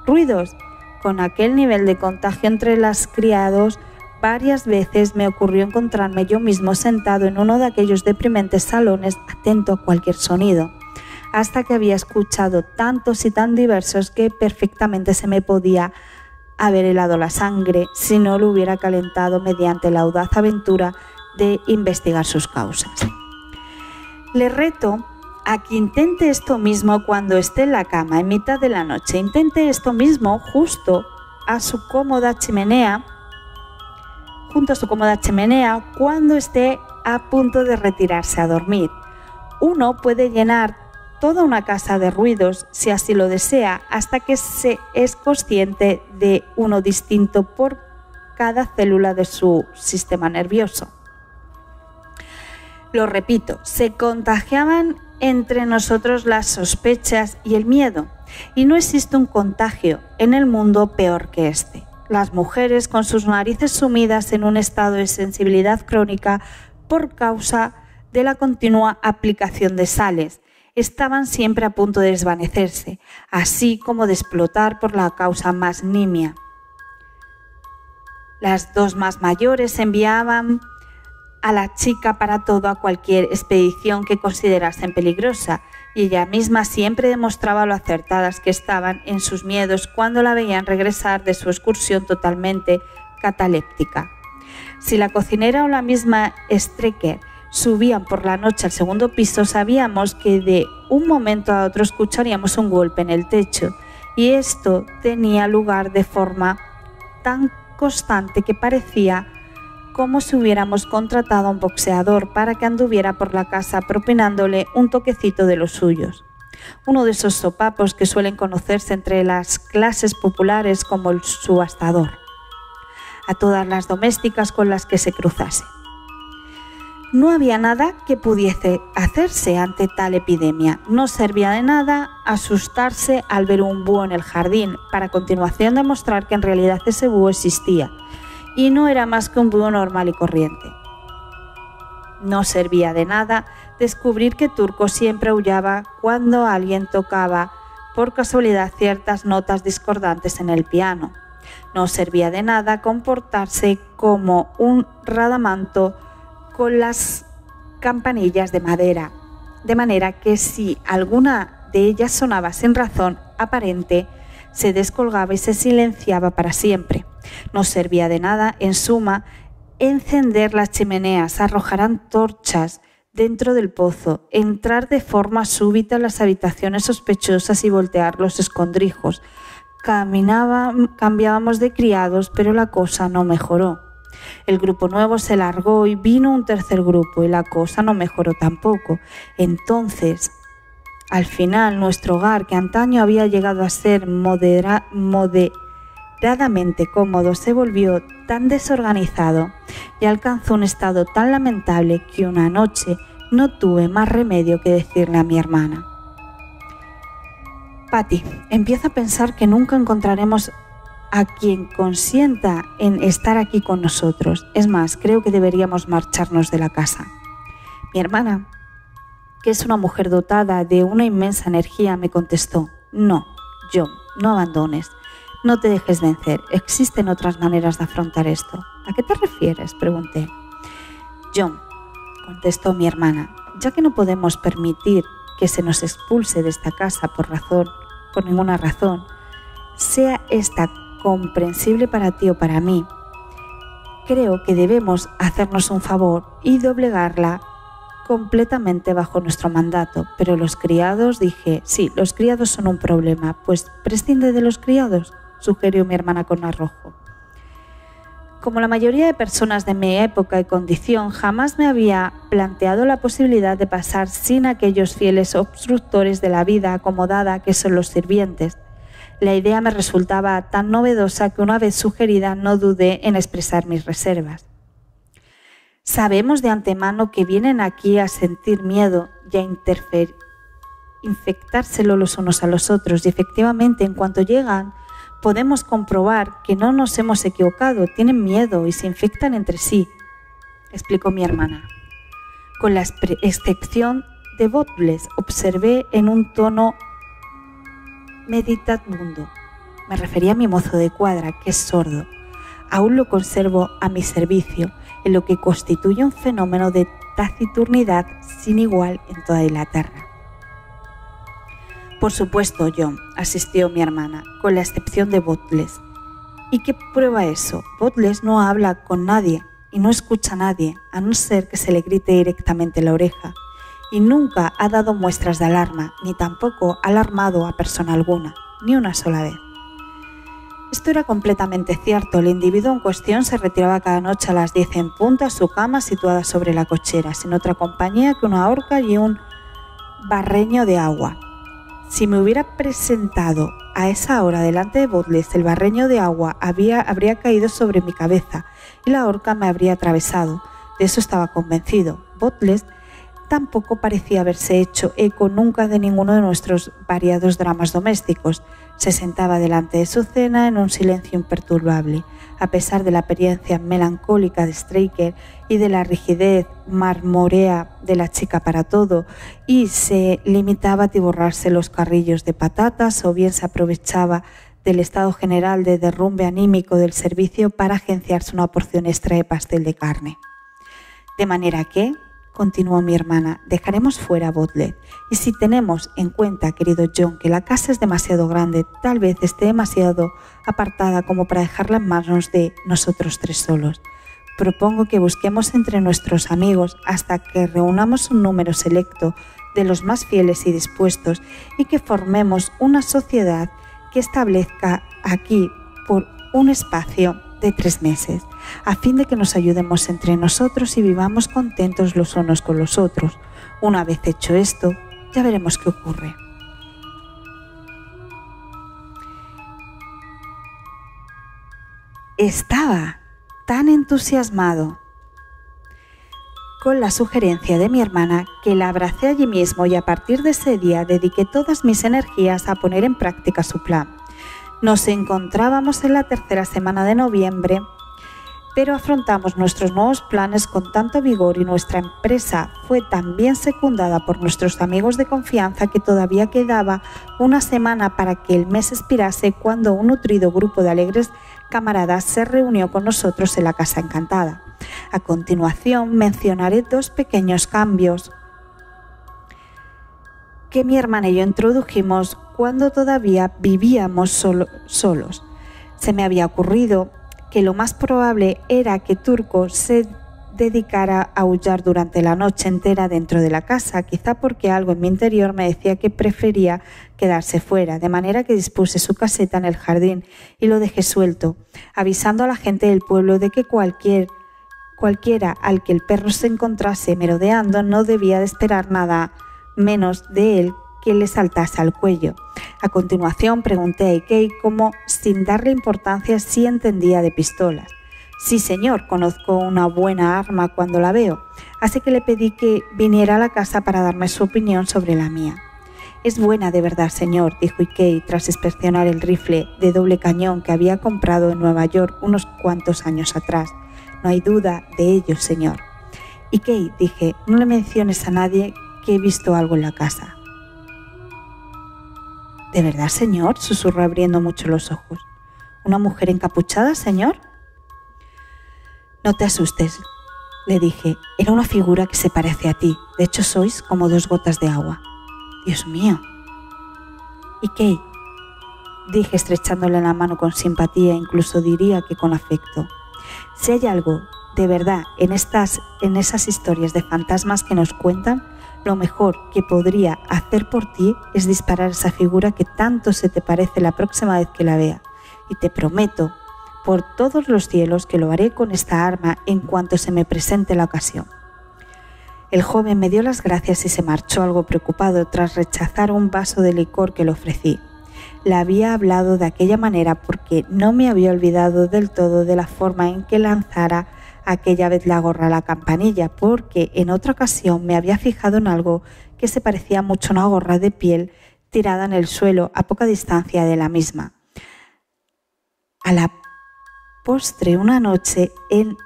Ruidos. Con aquel nivel de contagio entre las criados, varias veces me ocurrió encontrarme yo mismo sentado en uno de aquellos deprimentes salones, atento a cualquier sonido, hasta que había escuchado tantos y tan diversos que perfectamente se me podía haber helado la sangre si no lo hubiera calentado mediante la audaz aventura de investigar sus causas. Le reto a que intente esto mismo cuando esté en la cama en mitad de la noche. Intente esto mismo junto a su cómoda chimenea cuando esté a punto de retirarse a dormir. Uno puede llenar toda una casa de ruidos si así lo desea, hasta que se es consciente de uno distinto por cada célula de su sistema nervioso. Lo repito, se contagiaban entre nosotros las sospechas y el miedo, y no existe un contagio en el mundo peor que este. Las mujeres, con sus narices sumidas en un estado de sensibilidad crónica por causa de la continua aplicación de sales, estaban siempre a punto de desvanecerse, así como de explotar por la causa más nimia. Las dos más mayores enviaban a la chica para todo a cualquier expedición que considerasen peligrosa, y ella misma siempre demostraba lo acertadas que estaban en sus miedos cuando la veían regresar de su excursión totalmente cataléptica. Si la cocinera o la misma Strecker subían por la noche al segundo piso, sabíamos que de un momento a otro escucharíamos un golpe en el techo, y esto tenía lugar de forma tan constante que parecía como si hubiéramos contratado a un boxeador para que anduviera por la casa propinándole un toquecito de los suyos. Uno de esos sopapos que suelen conocerse entre las clases populares como el subastador, a todas las domésticas con las que se cruzase. No había nada que pudiese hacerse ante tal epidemia. No servía de nada asustarse al ver un búho en el jardín, para a continuación demostrar que en realidad ese búho existía, y no era más que un búho normal y corriente. No servía de nada descubrir que Turco siempre aullaba cuando alguien tocaba por casualidad ciertas notas discordantes en el piano. No servía de nada comportarse como un radamanto con las campanillas de madera, de manera que si alguna de ellas sonaba sin razón aparente, se descolgaba y se silenciaba para siempre. No servía de nada, en suma, encender las chimeneas, arrojar antorchas dentro del pozo, entrar de forma súbita en las habitaciones sospechosas y voltear los escondrijos. Cambiábamos de criados, pero la cosa no mejoró. El grupo nuevo se largó y vino un tercer grupo, y la cosa no mejoró tampoco. Entonces, al final, nuestro hogar, que antaño había llegado a ser moderadamente cómodo, se volvió tan desorganizado y alcanzó un estado tan lamentable que una noche no tuve más remedio que decirle a mi hermana: Patty, empiezo a pensar que nunca encontraremos a quien consienta en estar aquí con nosotros. Es más, creo que deberíamos marcharnos de la casa. Mi hermana, que es una mujer dotada de una inmensa energía, me contestó: no, John, no abandones, no te dejes vencer, existen otras maneras de afrontar esto. ¿A qué te refieres?, pregunté. John, contestó mi hermana, ya que no podemos permitir que se nos expulse de esta casa por ninguna razón, sea esta comprensible para ti o para mí, creo que debemos hacernos un favor y doblegarla completamente bajo nuestro mandato, pero los criados, dije, sí, los criados son un problema, pues prescinde de los criados, sugirió mi hermana con arrojo. Como la mayoría de personas de mi época y condición, jamás me había planteado la posibilidad de pasar sin aquellos fieles obstructores de la vida acomodada que son los sirvientes. La idea me resultaba tan novedosa que una vez sugerida no dudé en expresar mis reservas. Sabemos de antemano que vienen aquí a sentir miedo y a infectárselo los unos a los otros, y efectivamente en cuanto llegan podemos comprobar que no nos hemos equivocado, tienen miedo y se infectan entre sí, explicó mi hermana. Con la excepción de Bottles, observé en un tono meditabundo. Me refería a mi mozo de cuadra, que es sordo. Aún lo conservo a mi servicio, en lo que constituye un fenómeno de taciturnidad sin igual en toda Inglaterra. Por supuesto, John, asistió mi hermana, con la excepción de Bottles. ¿Y qué prueba eso? Bottles no habla con nadie y no escucha a nadie, a no ser que se le grite directamente en la oreja, y nunca ha dado muestras de alarma, ni tampoco ha alarmado a persona alguna, ni una sola vez. Esto era completamente cierto. El individuo en cuestión se retiraba cada noche a las 10 en punto a su cama situada sobre la cochera, sin otra compañía que una horca y un barreño de agua. Si me hubiera presentado a esa hora delante de Bottles, el barreño de agua habría caído sobre mi cabeza y la horca me habría atravesado. De eso estaba convencido. Bottles tampoco parecía haberse hecho eco nunca de ninguno de nuestros variados dramas domésticos. Se sentaba delante de su cena en un silencio imperturbable, a pesar de la apariencia melancólica de Straker y de la rigidez marmórea de la chica para todo, y se limitaba a atiborrarse los carrillos de patatas o bien se aprovechaba del estado general de derrumbe anímico del servicio para agenciarse una porción extra de pastel de carne. De manera que, continuó mi hermana, dejaremos fuera a Bottles, y si tenemos en cuenta, querido John, que la casa es demasiado grande, tal vez esté demasiado apartada como para dejarla en manos de nosotros tres solos. Propongo que busquemos entre nuestros amigos hasta que reunamos un número selecto de los más fieles y dispuestos y que formemos una sociedad que establezca aquí por un espacio de 3 meses, a fin de que nos ayudemos entre nosotros y vivamos contentos los unos con los otros. Una vez hecho esto, ya veremos qué ocurre. Estaba tan entusiasmado con la sugerencia de mi hermana que la abracé allí mismo y a partir de ese día dediqué todas mis energías a poner en práctica su plan. Nos encontrábamos en la 3ª semana de noviembre, pero afrontamos nuestros nuevos planes con tanto vigor y nuestra empresa fue tan bien secundada por nuestros amigos de confianza que todavía quedaba una semana para que el mes expirase cuando un nutrido grupo de alegres camaradas se reunió con nosotros en la Casa Encantada. A continuación mencionaré 2 pequeños cambios que mi hermana y yo introdujimos cuando todavía vivíamos solos. Se me había ocurrido que lo más probable era que Turco se dedicara a aullar durante la noche entera dentro de la casa, quizá porque algo en mi interior me decía que prefería quedarse fuera, de manera que dispuse su caseta en el jardín y lo dejé suelto, avisando a la gente del pueblo de que cualquiera al que el perro se encontrase merodeando no debía de esperar nada menos de él que le saltase al cuello. A continuación pregunté a Ikei como sin darle importancia si entendía de pistolas. Sí, señor, conozco una buena arma cuando la veo, así que le pedí que viniera a la casa para darme su opinión sobre la mía. Es buena de verdad, señor, dijo Ikei tras inspeccionar el rifle de doble cañón que había comprado en Nueva York unos cuantos años atrás. No hay duda de ello, señor. Ikei, dije, no le menciones a nadie que he visto algo en la casa. ¿De verdad, señor?, susurró abriendo mucho los ojos. ¿Una mujer encapuchada, señor? No te asustes, le dije. Era una figura que se parece a ti. De hecho, sois como 2 gotas de agua. Dios mío. Ikei, dije estrechándole la mano con simpatía, incluso diría que con afecto. Si hay algo de verdad, en esas historias de fantasmas que nos cuentan, lo mejor que podría hacer por ti es disparar esa figura que tanto se te parece la próxima vez que la vea. Y te prometo, por todos los cielos, que lo haré con esta arma en cuanto se me presente la ocasión. El joven me dio las gracias y se marchó algo preocupado tras rechazar un vaso de licor que le ofrecí. Le había hablado de aquella manera porque no me había olvidado del todo de la forma en que lanzara aquella vez la gorra a la campanilla, porque en otra ocasión me había fijado en algo que se parecía mucho a una gorra de piel tirada en el suelo a poca distancia de la misma. A la postre, una noche en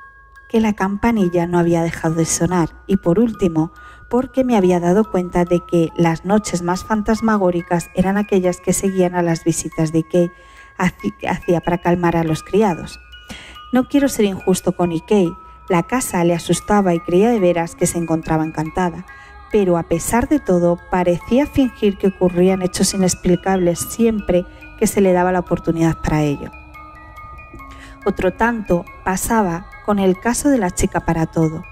que la campanilla no había dejado de sonar, y por último, porque me había dado cuenta de que las noches más fantasmagóricas eran aquellas que seguían a las visitas de Ikei hacía para calmar a los criados. No quiero ser injusto con Ikei, la casa le asustaba y creía de veras que se encontraba encantada, pero a pesar de todo parecía fingir que ocurrían hechos inexplicables siempre que se le daba la oportunidad para ello. Otro tanto pasaba con el caso de la chica para todo.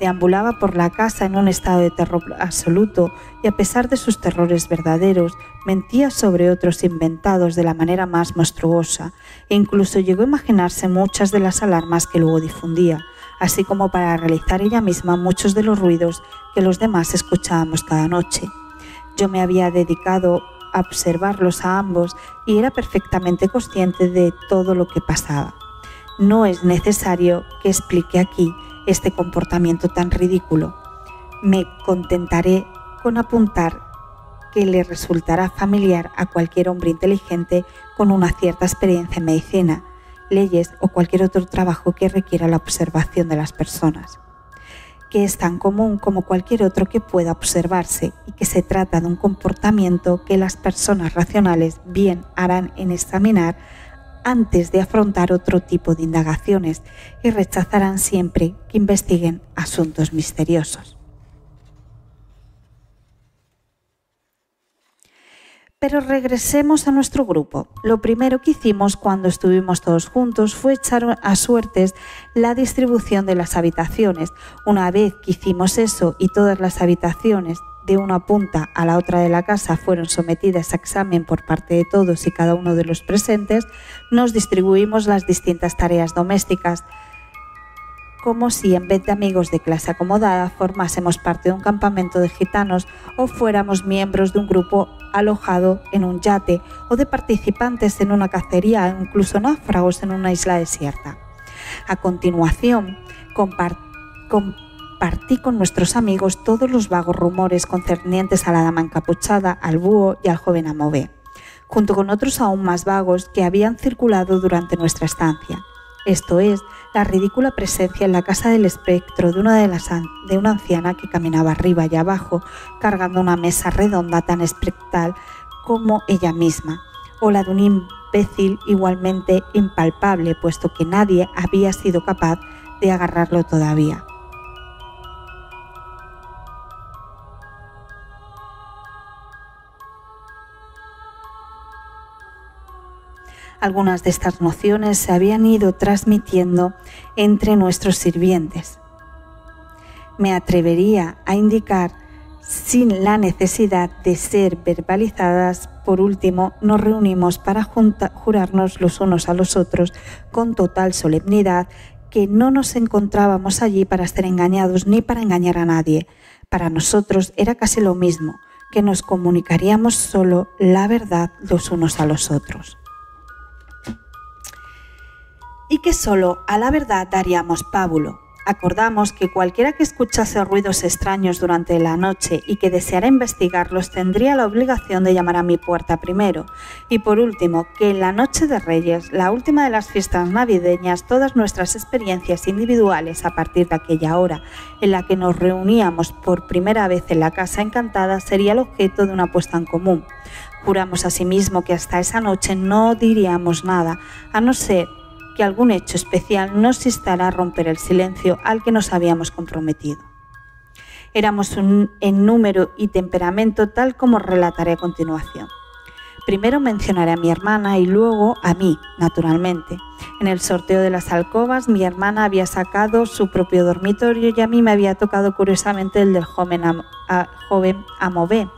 Deambulaba por la casa en un estado de terror absoluto y a pesar de sus terrores verdaderos, mentía sobre otros inventados de la manera más monstruosa e incluso llegó a imaginarse muchas de las alarmas que luego difundía, así como para realizar ella misma muchos de los ruidos que los demás escuchábamos cada noche. Yo me había dedicado a observarlos a ambos y era perfectamente consciente de todo lo que pasaba. No es necesario que explique aquí este comportamiento tan ridículo. Me contentaré con apuntar que le resultará familiar a cualquier hombre inteligente con una cierta experiencia en medicina, leyes o cualquier otro trabajo que requiera la observación de las personas, que es tan común como cualquier otro que pueda observarse y que se trata de un comportamiento que las personas racionales bien harán en examinar antes de afrontar otro tipo de indagaciones y rechazarán siempre que investiguen asuntos misteriosos. Pero regresemos a nuestro grupo. Lo primero que hicimos cuando estuvimos todos juntos fue echar a suertes la distribución de las habitaciones. Una vez que hicimos eso y todas las habitaciones de una punta a la otra de la casa fueron sometidas a examen por parte de todos y cada uno de los presentes, nos distribuimos las distintas tareas domésticas, como si en vez de amigos de clase acomodada formásemos parte de un campamento de gitanos o fuéramos miembros de un grupo alojado en un yate o de participantes en una cacería o incluso náufragos en una isla desierta. A continuación, compartí con nuestros amigos todos los vagos rumores concernientes a la dama encapuchada, al búho y al joven Amobé, junto con otros aún más vagos que habían circulado durante nuestra estancia. Esto es, la ridícula presencia en la casa del espectro de una anciana que caminaba arriba y abajo cargando una mesa redonda tan espectral como ella misma, o la de un imbécil igualmente impalpable, puesto que nadie había sido capaz de agarrarlo todavía. Algunas de estas nociones se habían ido transmitiendo entre nuestros sirvientes. Me atrevería a indicar, sin la necesidad de ser verbalizadas. Por último, nos reunimos para jurarnos los unos a los otros con total solemnidad que no nos encontrábamos allí para ser engañados ni para engañar a nadie. Para nosotros era casi lo mismo, que nos comunicaríamos solo la verdad los unos a los otros. Y que solo a la verdad daríamos pábulo. Acordamos que cualquiera que escuchase ruidos extraños durante la noche y que deseara investigarlos tendría la obligación de llamar a mi puerta primero. Y por último, que en la noche de Reyes, la última de las fiestas navideñas, todas nuestras experiencias individuales a partir de aquella hora en la que nos reuníamos por primera vez en la Casa Encantada sería el objeto de una apuesta en común. Juramos asimismo que hasta esa noche no diríamos nada, a no ser que algún hecho especial nos instara a romper el silencio al que nos habíamos comprometido. Éramos en número y temperamento tal como relataré a continuación. Primero mencionaré a mi hermana y luego a mí, naturalmente. En el sorteo de las alcobas, mi hermana había sacado su propio dormitorio y a mí me había tocado curiosamente el del joven amo B.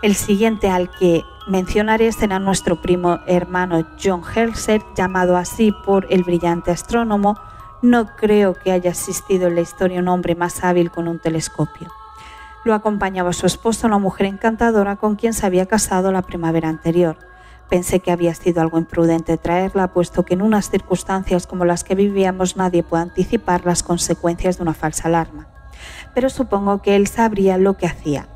El siguiente al que mencionaré será nuestro primo hermano John Herschel, llamado así por el brillante astrónomo. No creo que haya existido en la historia un hombre más hábil con un telescopio. Lo acompañaba su esposa, una mujer encantadora con quien se había casado la primavera anterior. Pensé que había sido algo imprudente traerla, puesto que en unas circunstancias como las que vivíamos nadie puede anticipar las consecuencias de una falsa alarma. Pero supongo que él sabría lo que hacía.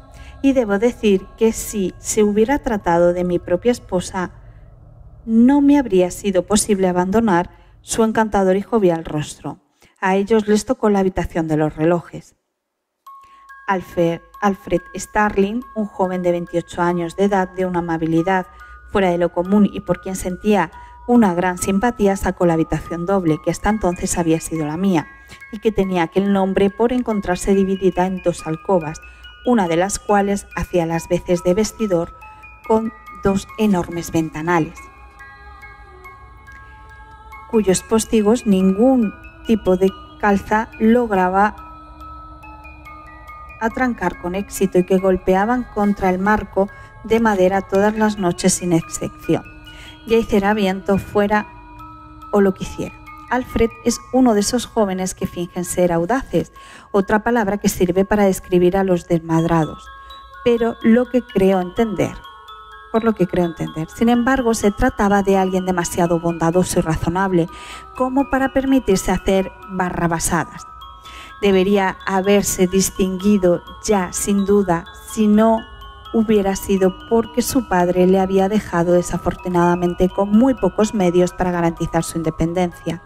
Y debo decir que si se hubiera tratado de mi propia esposa, no me habría sido posible abandonar su encantador y jovial rostro. A ellos les tocó la habitación de los relojes. Alfred Starling, un joven de 28 años de edad, de una amabilidad fuera de lo común y por quien sentía una gran simpatía, sacó la habitación doble, que hasta entonces había sido la mía, y que tenía aquel nombre por encontrarse dividida en dos alcobas, una de las cuales hacía las veces de vestidor con dos enormes ventanales, cuyos postigos ningún tipo de calza lograba atrancar con éxito y que golpeaban contra el marco de madera todas las noches sin excepción, ya hiciera viento fuera o lo que hiciera. Alfred es uno de esos jóvenes que fingen ser audaces, otra palabra que sirve para describir a los desmadrados, por lo que creo entender. Sin embargo, se trataba de alguien demasiado bondadoso y razonable como para permitirse hacer barrabasadas. Debería haberse distinguido ya, sin duda, si no hubiera sido porque su padre le había dejado desafortunadamente con muy pocos medios para garantizar su independencia.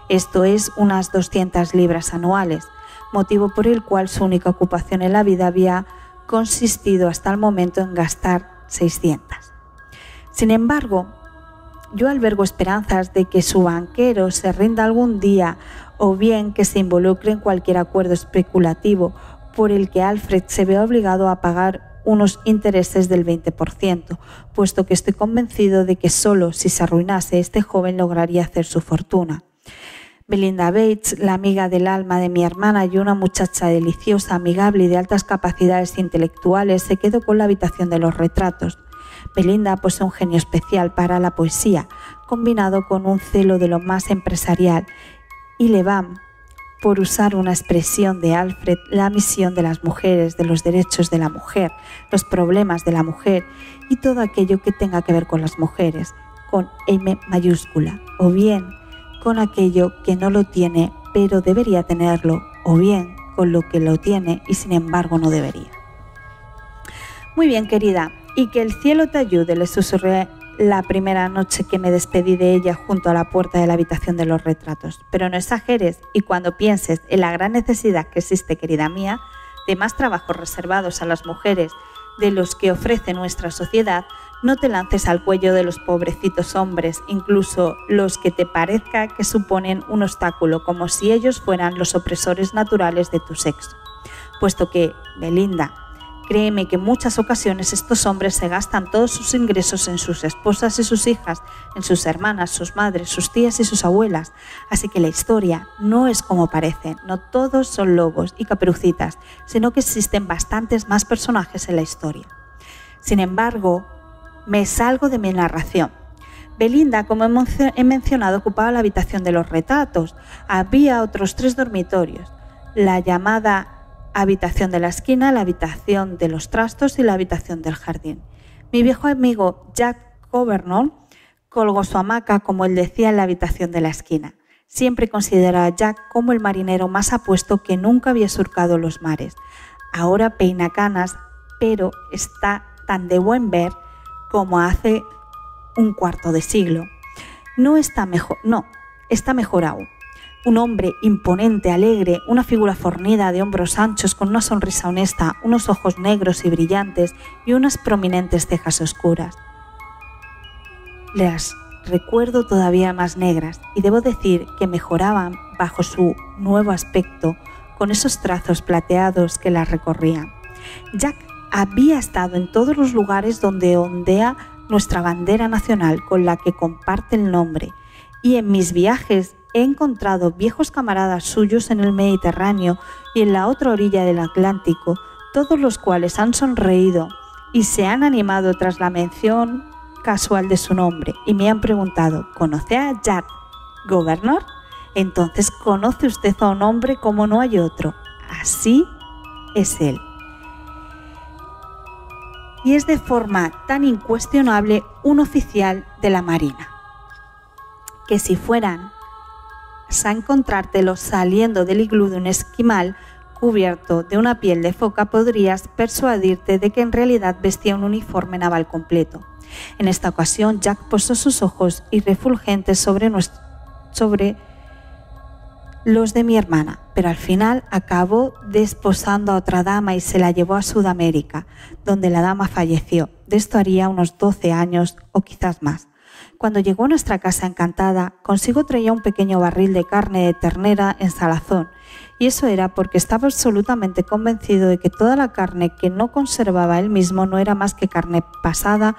Esto es unas 200 libras anuales, motivo por el cual su única ocupación en la vida había consistido hasta el momento en gastar 600. Sin embargo, yo albergo esperanzas de que su banquero se rinda algún día o bien que se involucre en cualquier acuerdo especulativo por el que Alfred se vea obligado a pagar unos intereses del 20%, puesto que estoy convencido de que solo si se arruinase este joven lograría hacer su fortuna. Belinda Bates, la amiga del alma de mi hermana y una muchacha deliciosa, amigable y de altas capacidades intelectuales, se quedó con la habitación de los retratos. Belinda posee un genio especial para la poesía, combinado con un celo de lo más empresarial, y le van, por usar una expresión de Alfred, la misión de las mujeres, de los derechos de la mujer, los problemas de la mujer y todo aquello que tenga que ver con las mujeres, con M mayúscula, o bien con aquello que no lo tiene pero debería tenerlo, o bien con lo que lo tiene y sin embargo no debería. Muy bien, querida, y que el cielo te ayude, le susurré la primera noche que me despedí de ella junto a la puerta de la habitación de los retratos. Pero no exageres, y cuando pienses en la gran necesidad que existe, querida mía, de más trabajos reservados a las mujeres de los que ofrece nuestra sociedad, no te lances al cuello de los pobrecitos hombres, incluso los que te parezca que suponen un obstáculo, como si ellos fueran los opresores naturales de tu sexo. Puesto que, Belinda, créeme que en muchas ocasiones estos hombres se gastan todos sus ingresos en sus esposas y sus hijas, en sus hermanas, sus madres, sus tías y sus abuelas. Así que la historia no es como parece, no todos son lobos y caperucitas, sino que existen bastantes más personajes en la historia. Sin embargo, me salgo de mi narración. Belinda, como he mencionado, ocupaba la habitación de los retratos. Había otros 3 dormitorios, la llamada habitación de la esquina, la habitación de los trastos y la habitación del jardín. Mi viejo amigo Jack Covernon colgó su hamaca, como él decía, en la habitación de la esquina. Siempre consideraba a Jack como el marinero más apuesto que nunca había surcado los mares. Ahora peina canas, pero está tan de buen ver como hace un cuarto de siglo. Está mejor aún. Un hombre imponente, alegre, una figura fornida de hombros anchos con una sonrisa honesta, unos ojos negros y brillantes y unas prominentes cejas oscuras. Las recuerdo todavía más negras y debo decir que mejoraban bajo su nuevo aspecto con esos trazos plateados que las recorrían. Jack había estado en todos los lugares donde ondea nuestra bandera nacional con la que comparte el nombre, y en mis viajes he encontrado viejos camaradas suyos en el Mediterráneo y en la otra orilla del Atlántico, todos los cuales han sonreído y se han animado tras la mención casual de su nombre y me han preguntado: ¿conoce a Jack Governor? Entonces conoce usted a un hombre como no hay otro. Así es él. Y es de forma tan incuestionable un oficial de la Marina, que si fueran a encontrártelo saliendo del iglú de un esquimal cubierto de una piel de foca, podrías persuadirte de que en realidad vestía un uniforme naval completo. En esta ocasión, Jack posó sus ojos irrefulgentes sobre los de mi hermana, pero al final acabó desposando a otra dama y se la llevó a Sudamérica, donde la dama falleció. De esto haría unos 12 años o quizás más. Cuando llegó a nuestra casa encantada, consigo traía un pequeño barril de carne de ternera en salazón, y eso era porque estaba absolutamente convencido de que toda la carne que no conservaba él mismo no era más que carne pasada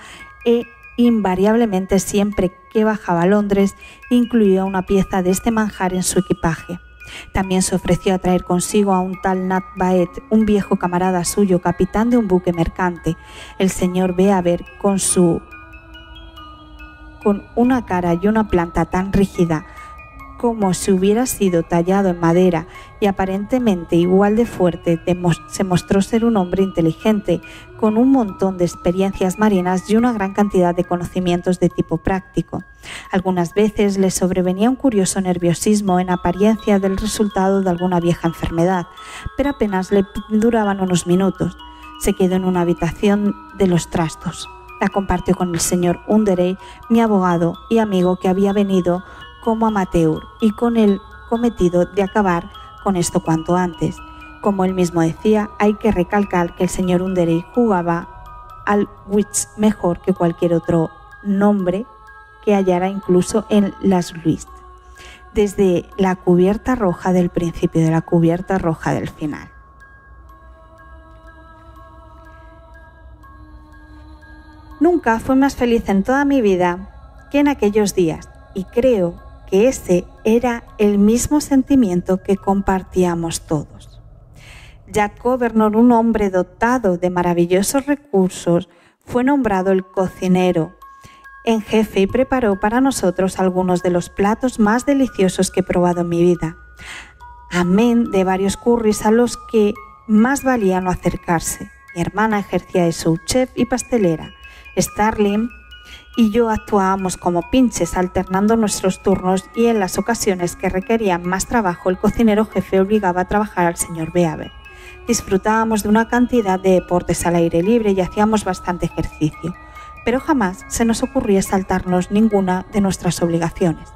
e invariablemente siempre que bajaba a Londres incluía una pieza de este manjar en su equipaje. También se ofreció a traer consigo a un tal Nat Baet, un viejo camarada suyo, capitán de un buque mercante. El señor Beaver, con una cara y una planta tan rígida como si hubiera sido tallado en madera y aparentemente igual de fuerte, se mostró ser un hombre inteligente, con un montón de experiencias marinas y una gran cantidad de conocimientos de tipo práctico. Algunas veces le sobrevenía un curioso nerviosismo en apariencia del resultado de alguna vieja enfermedad, pero apenas le duraban unos minutos. Se quedó en una habitación de los trastos. La compartió con el señor Underey, mi abogado y amigo, que había venido como amateur y con el cometido de acabar con esto cuanto antes. Como él mismo decía, hay que recalcar que el señor Underey jugaba al witch mejor que cualquier otro nombre que hallara incluso en las Luis, desde la cubierta roja del principio de la cubierta roja del final. Nunca fui más feliz en toda mi vida que en aquellos días, y creo que ese era el mismo sentimiento que compartíamos todos. Jack Governor, un hombre dotado de maravillosos recursos, fue nombrado el cocinero en jefe y preparó para nosotros algunos de los platos más deliciosos que he probado en mi vida, amén de varios curries a los que más valía no acercarse. Mi hermana ejercía de subchef y pastelera. Starling y yo actuábamos como pinches, alternando nuestros turnos, y en las ocasiones que requerían más trabajo, el cocinero jefe obligaba a trabajar al señor Beaver. Disfrutábamos de una cantidad de deportes al aire libre y hacíamos bastante ejercicio, pero jamás se nos ocurría saltarnos ninguna de nuestras obligaciones.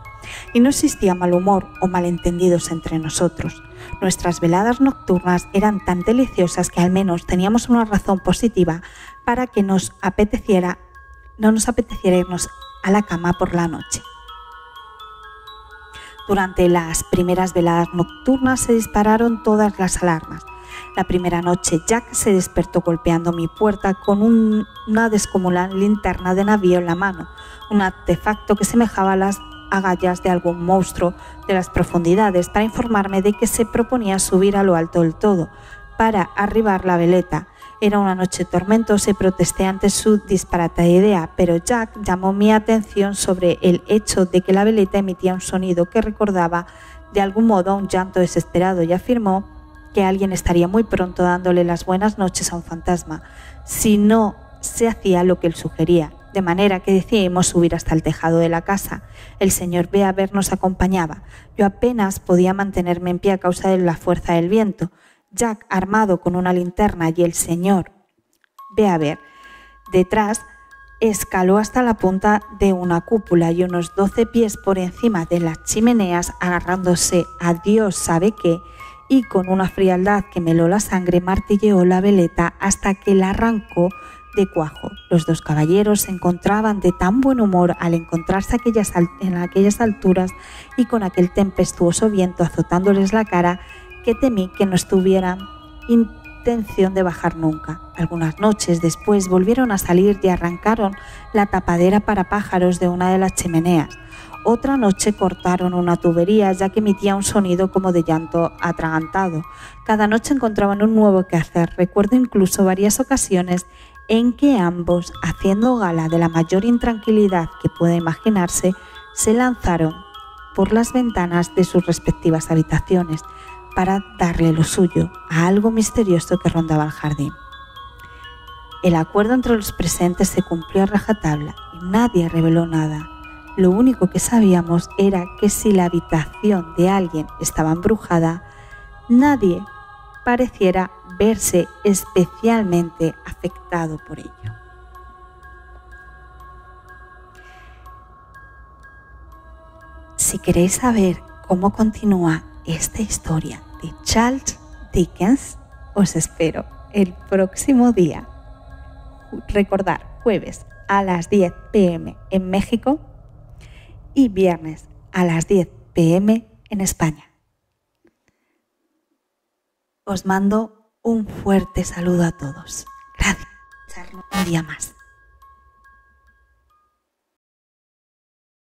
Y no existía mal humor o malentendidos entre nosotros. Nuestras veladas nocturnas eran tan deliciosas que al menos teníamos una razón positiva para que no nos apeteciera irnos a la cama por la noche. Durante las primeras veladas nocturnas se dispararon todas las alarmas. La primera noche Jack se despertó golpeando mi puerta con una descomunal linterna de navío en la mano, un artefacto que semejaba a las agallas de algún monstruo de las profundidades, para informarme de que se proponía subir a lo alto del todo para arribar la veleta. Era una noche tormentosa y protesté ante su disparatada idea, pero Jack llamó mi atención sobre el hecho de que la veleta emitía un sonido que recordaba de algún modo a un llanto desesperado, y afirmó que alguien estaría muy pronto dándole las buenas noches a un fantasma si no se hacía lo que él sugería, de manera que decidimos subir hasta el tejado de la casa. El señor Beaver nos acompañaba. Yo apenas podía mantenerme en pie a causa de la fuerza del viento. Jack, armado con una linterna, y el señor Beaver detrás, escaló hasta la punta de una cúpula y unos 12 pies por encima de las chimeneas, agarrándose a Dios sabe qué, y con una frialdad que me heló la sangre martilleó la veleta hasta que la arrancó de cuajo. Los dos caballeros se encontraban de tan buen humor al encontrarse en aquellas alturas y con aquel tempestuoso viento azotándoles la cara, que temí que no estuvieran intención de bajar nunca. Algunas noches después volvieron a salir y arrancaron la tapadera para pájaros de una de las chimeneas. Otra noche cortaron una tubería ya que emitía un sonido como de llanto atragantado. Cada noche encontraban un nuevo que hacer. Recuerdo incluso varias ocasiones en que ambos, haciendo gala de la mayor intranquilidad que pueda imaginarse, se lanzaron por las ventanas de sus respectivas habitaciones para darle lo suyo a algo misterioso que rondaba el jardín. El acuerdo entre los presentes se cumplió a rajatabla y nadie reveló nada. Lo único que sabíamos era que si la habitación de alguien estaba embrujada, nadie pareciera verse especialmente afectado por ello. Si queréis saber cómo continúa esta historia de Charles Dickens, os espero el próximo día. Recordar, jueves a las 10 p.m. en México y viernes a las 10 p.m. en España. Os mando un fuerte saludo a todos. Gracias por escucharnos un día más.